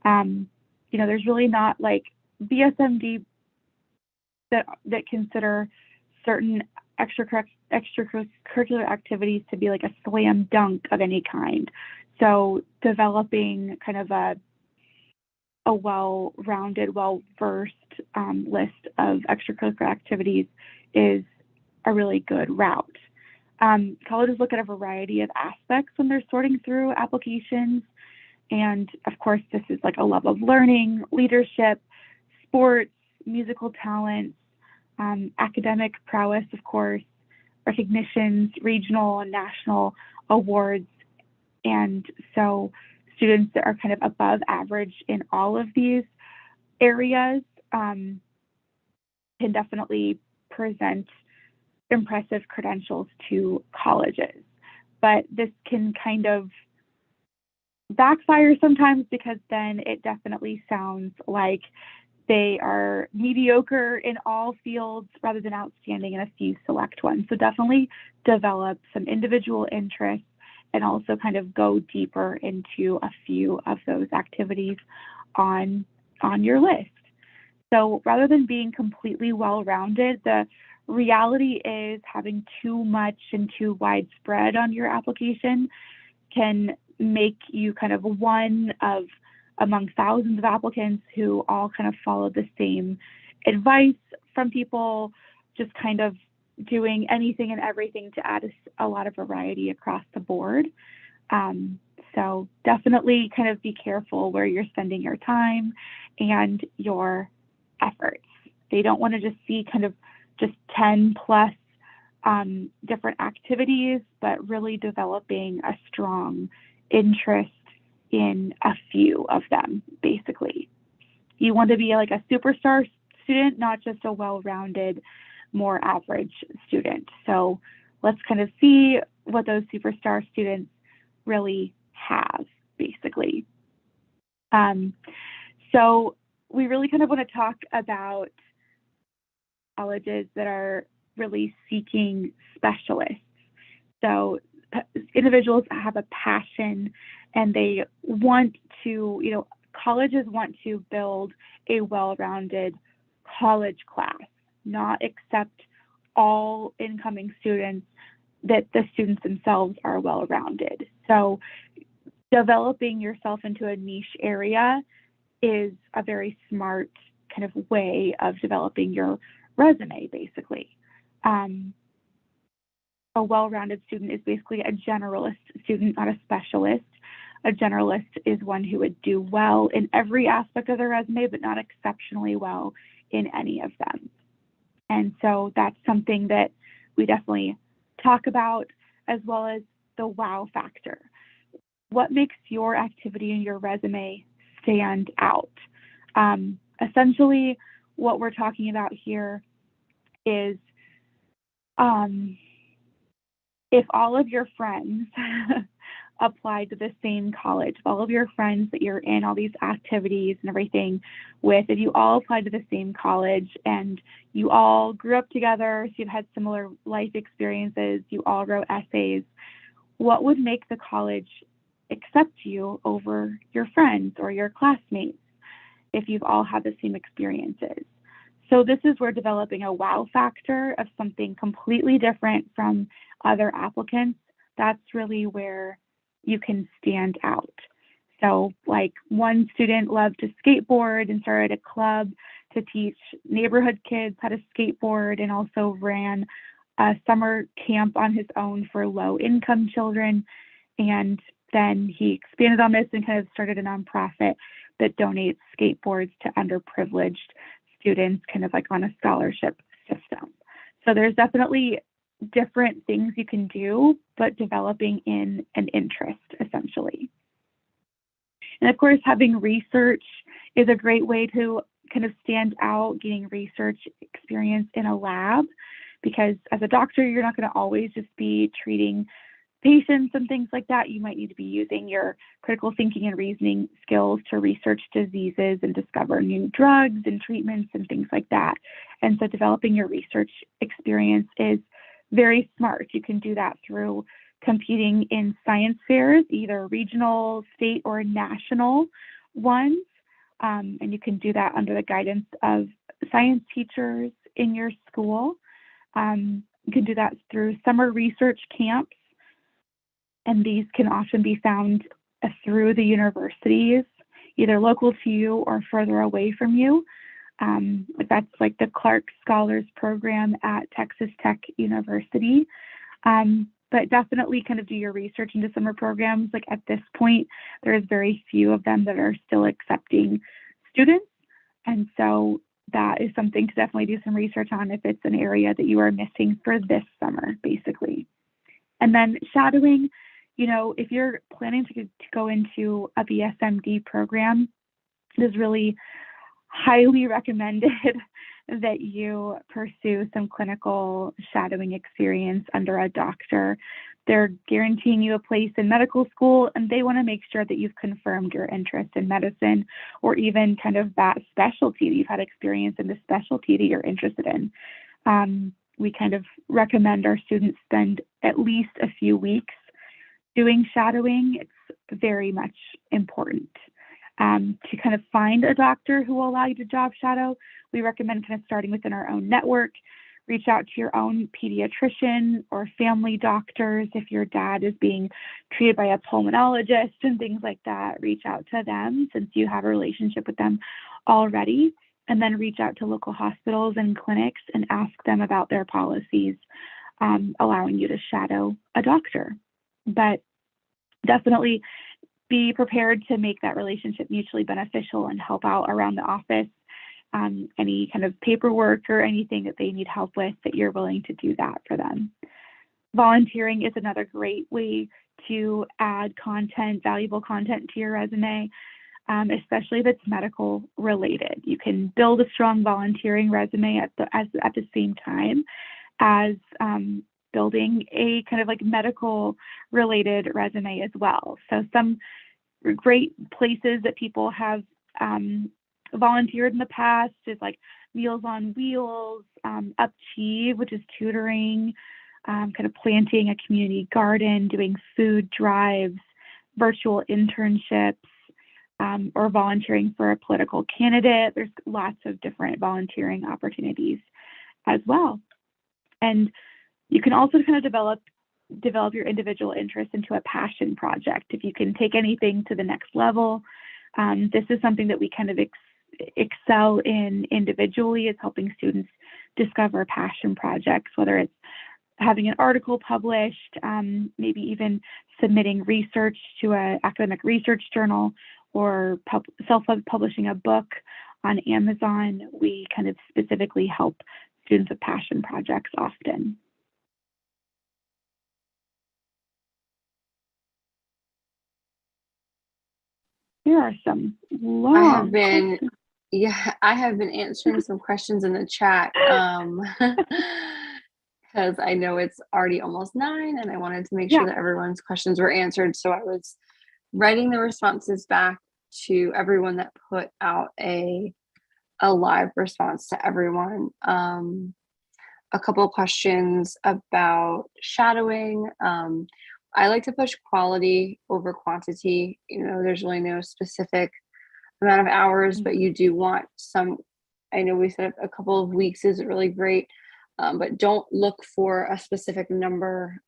There's really not BSMD that consider certain extracurricular activities to be like a slam dunk of any kind. So developing kind of a well-rounded, well-versed list of extracurricular activities is a really good route. Colleges look at a variety of aspects when they're sorting through applications. And of course, this is like a love of learning, leadership, sports, musical talents, academic prowess, of course, recognitions, regional and national awards. And so students that are kind of above average in all of these areas can definitely present impressive credentials to colleges. But this can kind of backfire sometimes, because then it definitely sounds like they are mediocre in all fields rather than outstanding in a few select ones. So definitely develop some individual interests and also kind of go deeper into a few of those activities on your list. So rather than being completely well-rounded, the reality is having too much and too widespread on your application can make you kind of one of among thousands of applicants who all kind of follow the same advice from people, just kind of doing anything and everything to add a lot of variety across the board. So definitely kind of be careful where you're spending your time and your efforts. They don't want to just see kind of just 10 plus different activities, but really developing a strong interest in a few of them, basically. You want to be like a superstar student, not just a well-rounded, more average student. So let's kind of see what those superstar students really have, basically. So we really kind of want to talk about colleges that are really seeking specialists. So individuals have a passion and they want to, colleges want to build a well-rounded college class, not accept all incoming students that the students themselves are well-rounded. So developing yourself into a niche area is a very smart kind of way of developing your resume, basically. A well-rounded student is basically a generalist student, not a specialist. A generalist is one who would do well in every aspect of their resume, but not exceptionally well in any of them. And so that's something that we definitely talk about, as well as the wow factor. What makes your activity in your resume stand out? Essentially, what we're talking about here is if all of your friends applied to the same college, if all of your friends that you're in all these activities and everything with, if you all applied to the same college and you all grew up together, so you've had similar life experiences, you all wrote essays, what would make the college accept you over your friends or your classmates if you've all had the same experiences? So this is where developing a wow factor of something completely different from other applicants, that's really where you can stand out. So like one student loved to skateboard and started a club to teach neighborhood kids how to skateboard, and also ran a summer camp on his own for low-income children. And then he expanded on this and kind of started a nonprofit that donates skateboards to underprivileged students, kind of like on a scholarship system. So there's definitely different things you can do, but developing in an interest, essentially. And of course, having research is a great way to kind of stand out, getting research experience in a lab, because as a doctor, you're not going to always just be treating patients and things like that. You might need to be using your critical thinking and reasoning skills to research diseases and discover new drugs and treatments and things like that. And so developing your research experience is very smart. You can do that through competing in science fairs, either regional, state, or national ones. And you can do that under the guidance of science teachers in your school. You can do that through summer research camps, and these can often be found through the universities, either local to you or further away from you. That's like the Clark Scholars Program at Texas Tech University. But definitely kind of do your research into summer programs. Like at this point, there's very few of them that are still accepting students. And so that is something to definitely do some research on if it's an area that you are missing for this summer, basically. And then shadowing, if you're planning to go into a BSMD program, it is really highly recommended that you pursue some clinical shadowing experience under a doctor. They're guaranteeing you a place in medical school, and they want to make sure that you've confirmed your interest in medicine, or even kind of that specialty, that you've had experience in the specialty that you're interested in. We kind of recommend our students spend at least a few weeks doing shadowing. It's very much important. To kind of find a doctor who will allow you to job shadow, we recommend kind of starting within our own network. Reach out to your own pediatrician or family doctors. If your dad is being treated by a pulmonologist and things like that, reach out to them since you have a relationship with them already. And then reach out to local hospitals and clinics and ask them about their policies allowing you to shadow a doctor. But definitely be prepared to make that relationship mutually beneficial and help out around the office. Any kind of paperwork or anything that they need help with, that you're willing to do that for them. Volunteering is another great way to add content, valuable content to your resume, especially if it's medical related. You can build a strong volunteering resume at the same time as building a kind of like medical related resume as well. So some great places that people have volunteered in the past is like Meals on Wheels, Upchieve, which is tutoring, kind of planting a community garden, doing food drives, virtual internships, or volunteering for a political candidate. There's lots of different volunteering opportunities as well. And you can also kind of develop your individual interest into a passion project. If you can take anything to the next level, this is something that we kind of excel in individually. It's helping students discover passion projects, whether it's having an article published, maybe even submitting research to an academic research journal, or self-publishing a book on Amazon. We kind of specifically help students with passion projects often. There are some long I have been answering some questions in the chat because I know it's already almost 9 and I wanted to make sure that everyone's questions were answered. So I was writing the responses back to everyone that put out a live response to everyone. A couple of questions about shadowing. I like to push quality over quantity. There's really no specific amount of hours, but you do want some. I know we said a couple of weeks is really great, but don't look for a specific number.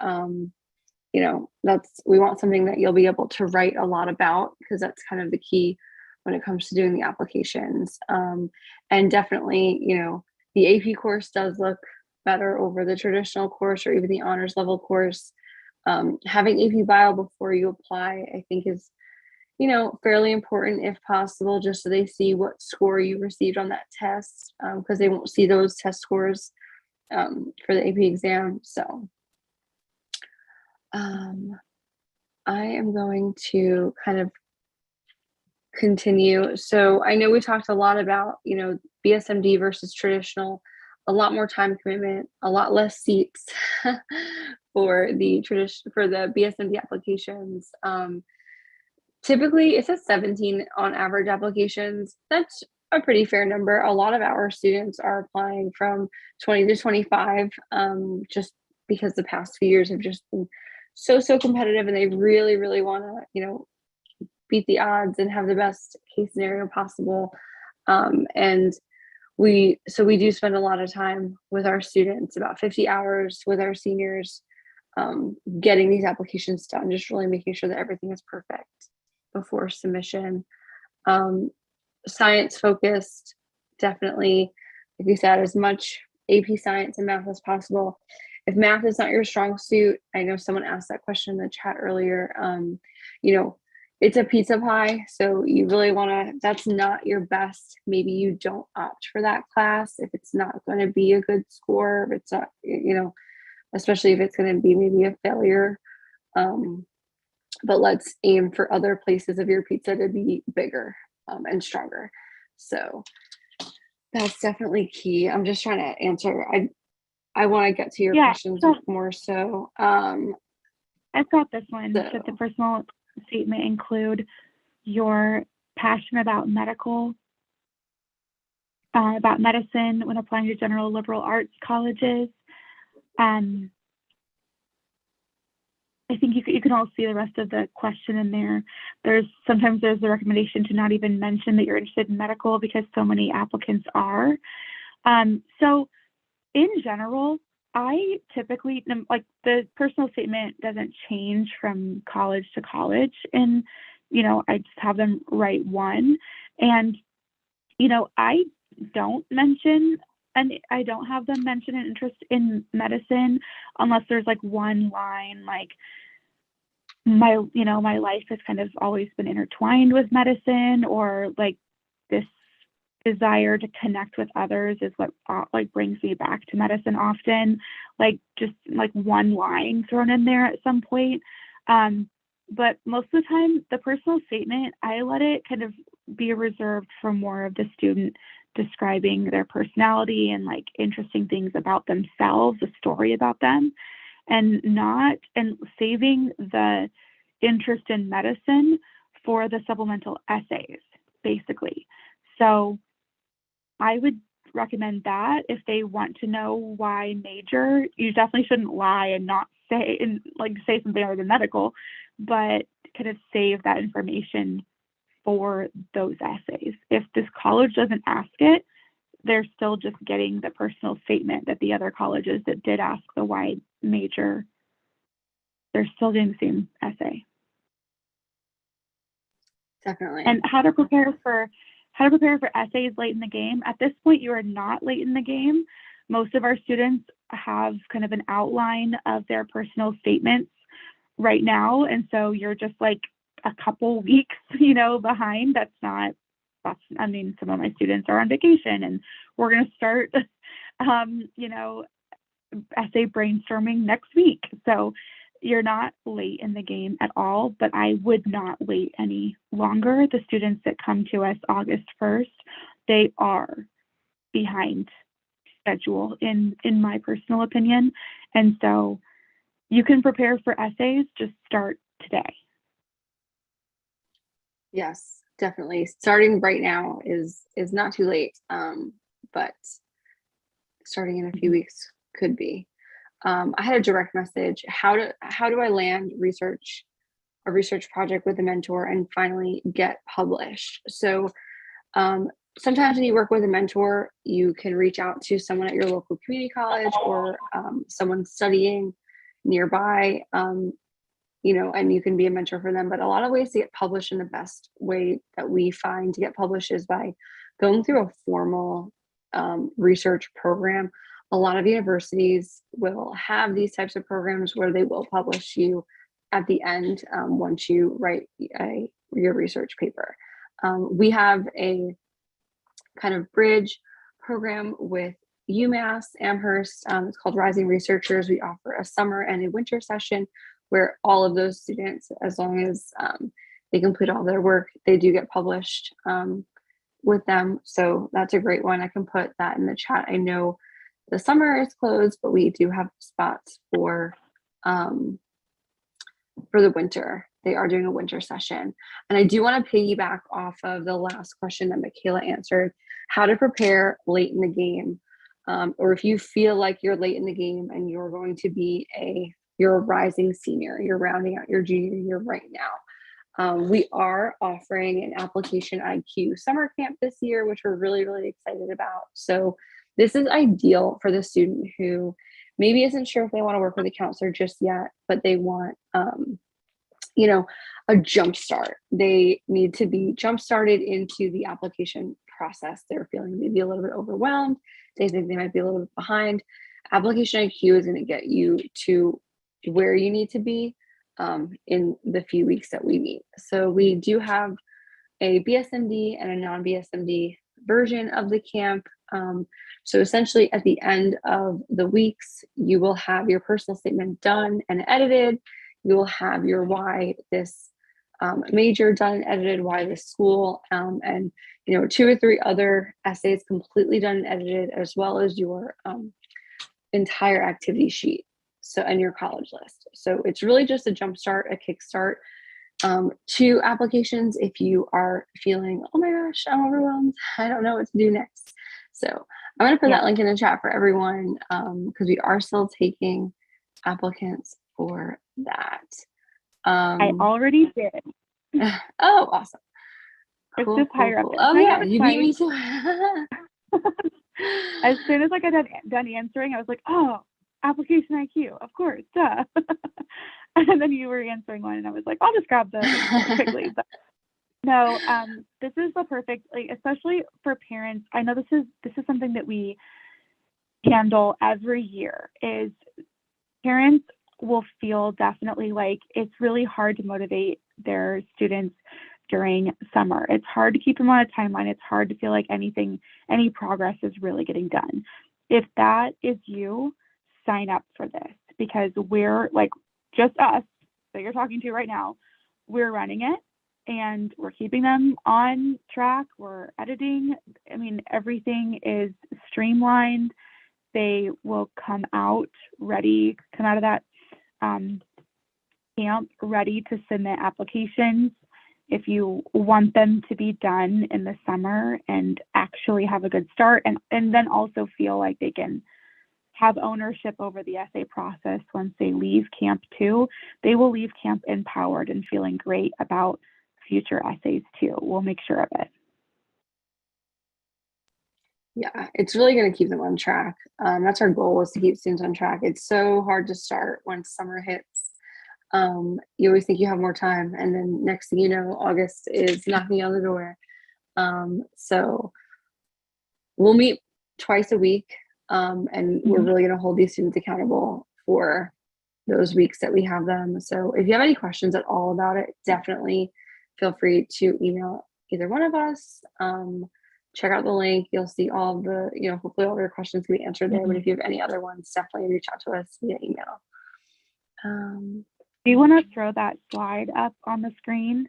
We want something that you'll be able to write a lot about, because that's kind of the key when it comes to doing the applications. And definitely, the AP course does look better over the traditional course or even the honors level course. Having AP Bio before you apply, I think, is, fairly important if possible, just so they see what score you received on that test, because they won't see those test scores for the AP exam. So I am going to kind of continue. So I know we talked a lot about, BSMD versus traditional, a lot more time commitment, a lot less seats for the BSMD applications. Typically it says 17 on average applications. That's a pretty fair number. A lot of our students are applying from 20 to 25, just because the past few years have just been so competitive, and they really, really want to, beat the odds and have the best case scenario possible. And we do spend a lot of time with our students, about 50 hours with our seniors, getting these applications done, just really making sure that everything is perfect before submission. Science focused, definitely, like you said, as much AP Science and math as possible. if math is not your strong suit, I know someone asked that question in the chat earlier. You know, it's a pizza pie, so you really want to, that's not your best. Maybe you don't opt for that class if it's not going to be a good score, if it's not, you know, especially if it's going to be maybe a failure. But let's aim for other places of your pizza to be bigger and stronger. So that's definitely key. I'm just trying to answer. I want to get to your questions more so. I've got this one. Should the personal statement include your passion about about medicine when applying to general liberal arts colleges? I think you can all see the rest of the question in there. Sometimes there's a recommendation to not even mention that you're interested in medical because so many applicants are. So in general, I typically, like, the personal statement doesn't change from college to college, and, you know, I just have them write one. And, you know, I don't have them mention an interest in medicine unless there's like one line, like, my life has kind of always been intertwined with medicine, or like this desire to connect with others is what like brings me back to medicine often, like just like one line thrown in there at some point. But most of the time, the personal statement, I let it kind of be reserved for more of the student describing their personality and like interesting things about themselves, a story about them, and saving the interest in medicine for the supplemental essays, basically. So I would recommend that if they want to know why major. You definitely shouldn't lie and not say something other than medical, but kind of save that information for those essays. If this college doesn't ask it, they're still just getting the personal statement that the other colleges that did ask the why major, they're still doing the same essay. Definitely. And how to prepare for essays late in the game. At this point, you are not late in the game. Most of our students have kind of an outline of their personal statements right now, and so you're just like a couple weeks, behind. I mean, some of my students are on vacation, and we're going to start, essay brainstorming next week. So you're not late in the game at all, but I would not wait any longer. The students that come to us August 1st, they are behind schedule in my personal opinion. And so you can prepare for essays, just start today. Yes, definitely. Starting right now is not too late, but starting in a few weeks could be. I had a direct message. How do I land a research project with a mentor and finally get published? So sometimes when you work with a mentor, you can reach out to someone at your local community college or someone studying nearby, and you can be a mentor for them. But a lot of ways to get published, and the best way that we find to get published is by going through a formal research program. A lot of universities will have these types of programs where they will publish you at the end once you write your research paper. We have a kind of bridge program with UMass Amherst. It's called Rising Researchers. We offer a summer and a winter session where all of those students, as long as they complete all their work, they do get published with them. So that's a great one. I can put that in the chat. I know the summer is closed, but we do have spots for the winter. They are doing a winter session. And I do want to piggyback off of the last question that Michaela answered, how to prepare late in the game. Or if you feel like you're late in the game and you're going to be you're a rising senior, you're rounding out your junior year right now. We are offering an application IQ summer camp this year, which we're really, really excited about. So this is ideal for the student who maybe isn't sure if they want to work with a counselor just yet, but they want, a jump start. They need to be jump started into the application process. They're feeling maybe a little bit overwhelmed. They think they might be a little bit behind. application IQ is going to get you to where you need to be in the few weeks that we meet. So we do have a BSMD and a non-BSMD version of the camp. So essentially at the end of the weeks, you will have your personal statement done and edited. You will have your why this major done and edited, why this school, and 2 or 3 other essays completely done and edited, as well as your entire activity sheet. So, and your college list. So it's really just a jumpstart, a kickstart to applications if you are feeling, oh my gosh, I'm overwhelmed. I don't know what to do next. So I'm going to put that link in the chat for everyone because we are still taking applicants for that. I already did. Oh, awesome. It's just higher up. Oh yeah, you beat me too. As soon as I got done answering, I was like, oh, application IQ, of course, duh. And then you were answering one, and I was like, I'll just grab the quickly. But no, this is the perfect, like, especially for parents. I know this is something that we handle every year. Is parents will feel definitely like it's really hard to motivate their students during summer. It's hard to keep them on a timeline. It's hard to feel like any progress is really getting done. If that is you, sign up for this, because we're like, just us that you're talking to right now, we're running it and we're keeping them on track. We're editing. I mean, everything is streamlined. They will come out of that camp ready to submit applications. If you want them to be done in the summer and actually have a good start, and then also feel like they can have ownership over the essay process once they leave camp too, they will leave camp empowered and feeling great about future essays too. We'll make sure of it. Yeah, it's really going to keep them on track. That's our goal, is to keep students on track. It's so hard to start once summer hits. You always think you have more time, and then next thing you know, August is knocking on the door. So we'll meet twice a week, and we're really going to hold these students accountable for those weeks that we have them. So if you have any questions at all about it, definitely feel free to email either one of us. Check out the link. You'll see all the, hopefully all your questions can be answered there. But if you have any other ones, definitely reach out to us via email. Do you want to throw that slide up on the screen?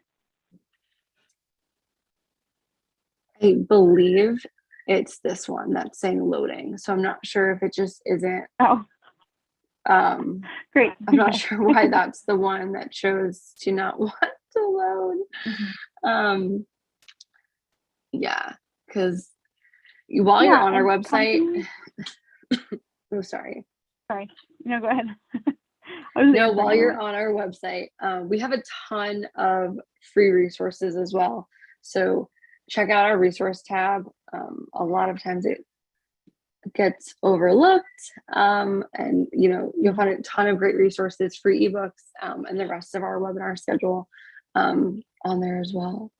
I believe it's this one that's saying loading. So I'm not sure if it just isn't. Oh, great. I'm not sure why that's the one that chose to not want to load. Yeah, because while you're on our website, oh, sorry. No, go ahead. No, while you're on our website, we have a ton of free resources as well. So check out our resource tab. A lot of times it gets overlooked, and you'll find a ton of great resources, free ebooks, and the rest of our webinar schedule on there as well.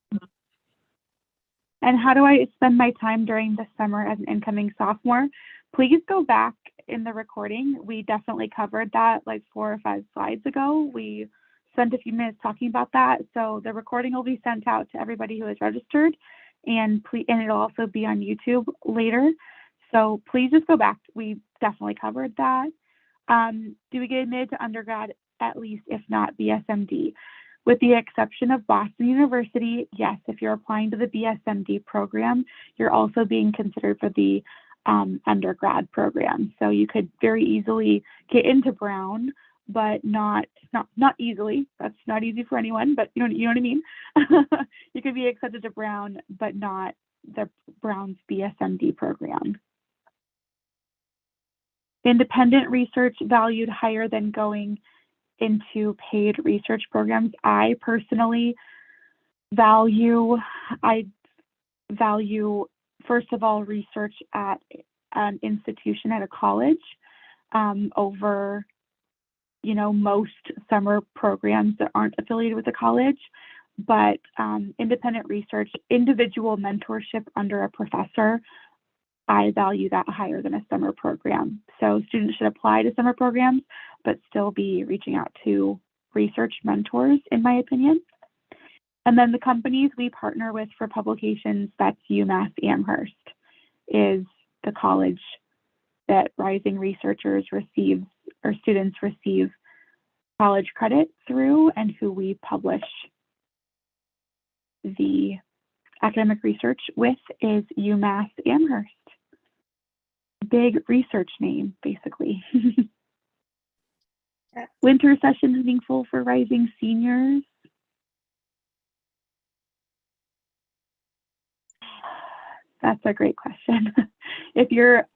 And how do I spend my time during the summer as an incoming sophomore? Please go back in the recording. We definitely covered that like 4 or 5 slides ago. We spent a few minutes talking about that. So the recording will be sent out to everybody who is registered, and it'll also be on YouTube later. So please just go back. We definitely covered that. Do we get admitted to undergrad at least, if not BSMD? With the exception of Boston University, yes, if you're applying to the BSMD program, you're also being considered for the undergrad program. So you could very easily get into Brown, but not easily. That's not easy for anyone, but you know what I mean? You could be accepted to Brown, but not the Brown's BSMD program. Independent research valued higher than going into paid research programs. I personally value first of all research at an institution at a college over most summer programs that aren't affiliated with a college. But independent research, individual mentorship under a professor I value that higher than a summer program. So students should apply to summer programs, but still be reaching out to research mentors, in my opinion. And then the companies we partner with for publications, that's UMass Amherst, is the college that rising researchers receive, or students receive college credit through, and who we publish the academic research with is UMass Amherst. Big research name, basically. Winter session meaningful for rising seniors. That's a great question. If you're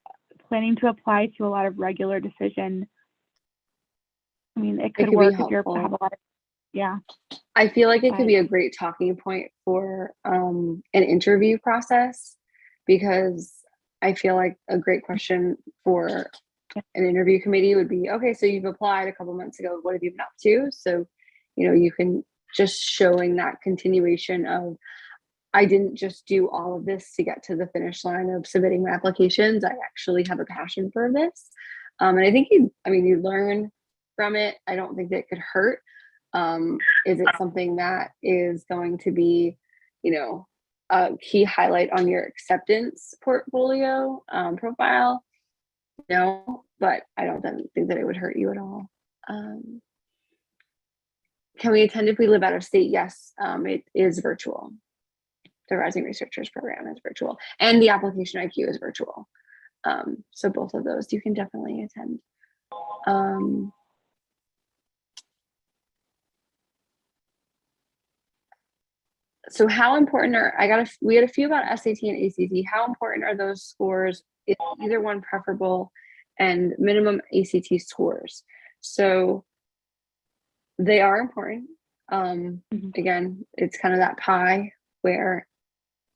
planning to apply to a lot of regular decision, I mean, it could work if you have a lot of, yeah. I feel like it could be a great talking point for an interview process, because I feel like a great question for an interview committee would be, okay, so you've applied a couple months ago, what have you been up to? So, you can just showing that continuation of, I didn't just do all of this to get to the finish line of submitting my applications. I actually have a passion for this. And I think you learn from it. I don't think that it could hurt. Is it something that is going to be, a key highlight on your acceptance portfolio profile? No, but I don't think that it would hurt you at all. Can we attend if we live out of state? Yes, it is virtual. The Rising Researchers Program is virtual, and the application IQ is virtual. So both of those you can definitely attend. So how important are, we had a few about SAT and ACT. How important are those scores? Is either one preferable? And minimum ACT scores. So they are important. Again, it's kind of that pie where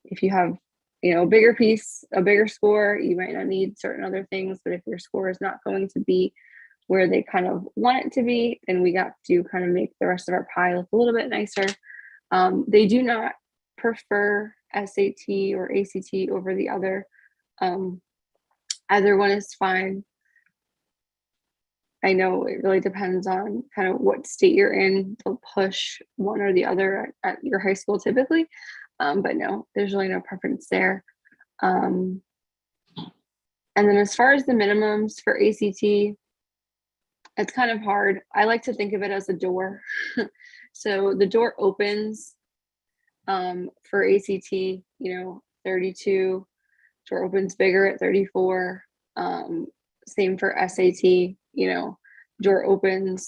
if you have, a bigger piece, a bigger score, you might not need certain other things, but if your score is not going to be where they kind of want it to be, then we got to kind of make the rest of our pie look a little bit nicer. They do not prefer SAT or ACT over the other. Either one is fine. I know it really depends on kind of what state you're in. They'll push one or the other at your high school typically. But no, there's really no preference there. And then as far as the minimums for ACT, it's kind of hard. I like to think of it as a door. So the door opens for ACT, 32, door opens bigger at 34. Same for SAT, door opens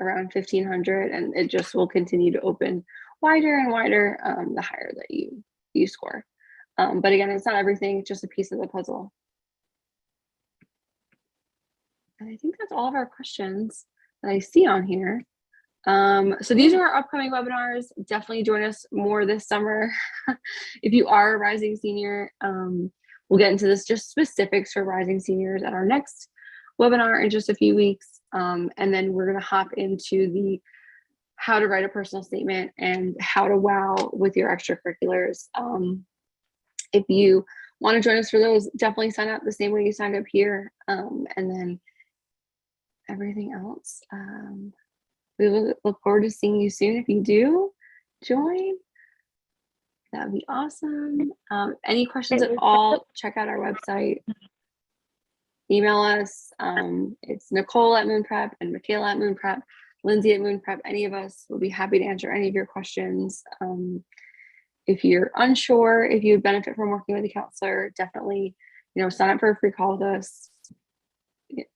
around 1500, and it just will continue to open wider and wider the higher that you score. But again, it's not everything, it's just a piece of the puzzle. And I think that's all of our questions that I see on here. So these are our upcoming webinars. Definitely join us more this summer. If you are a rising senior, we'll get into this just specifics for rising seniors at our next webinar in just a few weeks. And then we're going to hop into the how to write a personal statement and how to wow with your extracurriculars. If you want to join us for those, definitely sign up the same way you signed up here. And then everything else, we will look forward to seeing you soon. If you do join, that would be awesome. Any questions at all, check out our website. Email us. It's Nicole at Moon Prep and Michaela at Moon Prep, Lindsay at Moon Prep. Any of us will be happy to answer any of your questions. If you're unsure if you would benefit from working with a counselor, definitely, sign up for a free call with us.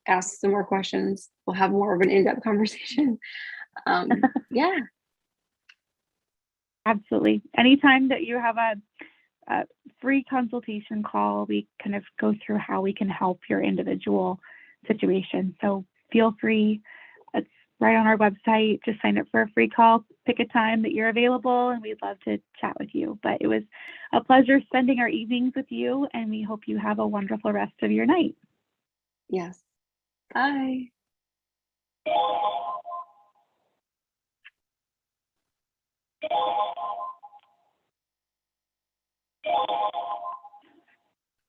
Ask some more questions. We'll have more of an in-depth conversation. Yeah. Absolutely. Anytime that you have a free consultation call, we kind of go through how we can help your individual situation. So feel free. It's right on our website. Just sign up for a free call, pick a time that you're available, and we'd love to chat with you. But it was a pleasure spending our evenings with you, and we hope you have a wonderful rest of your night. Yes. Bye.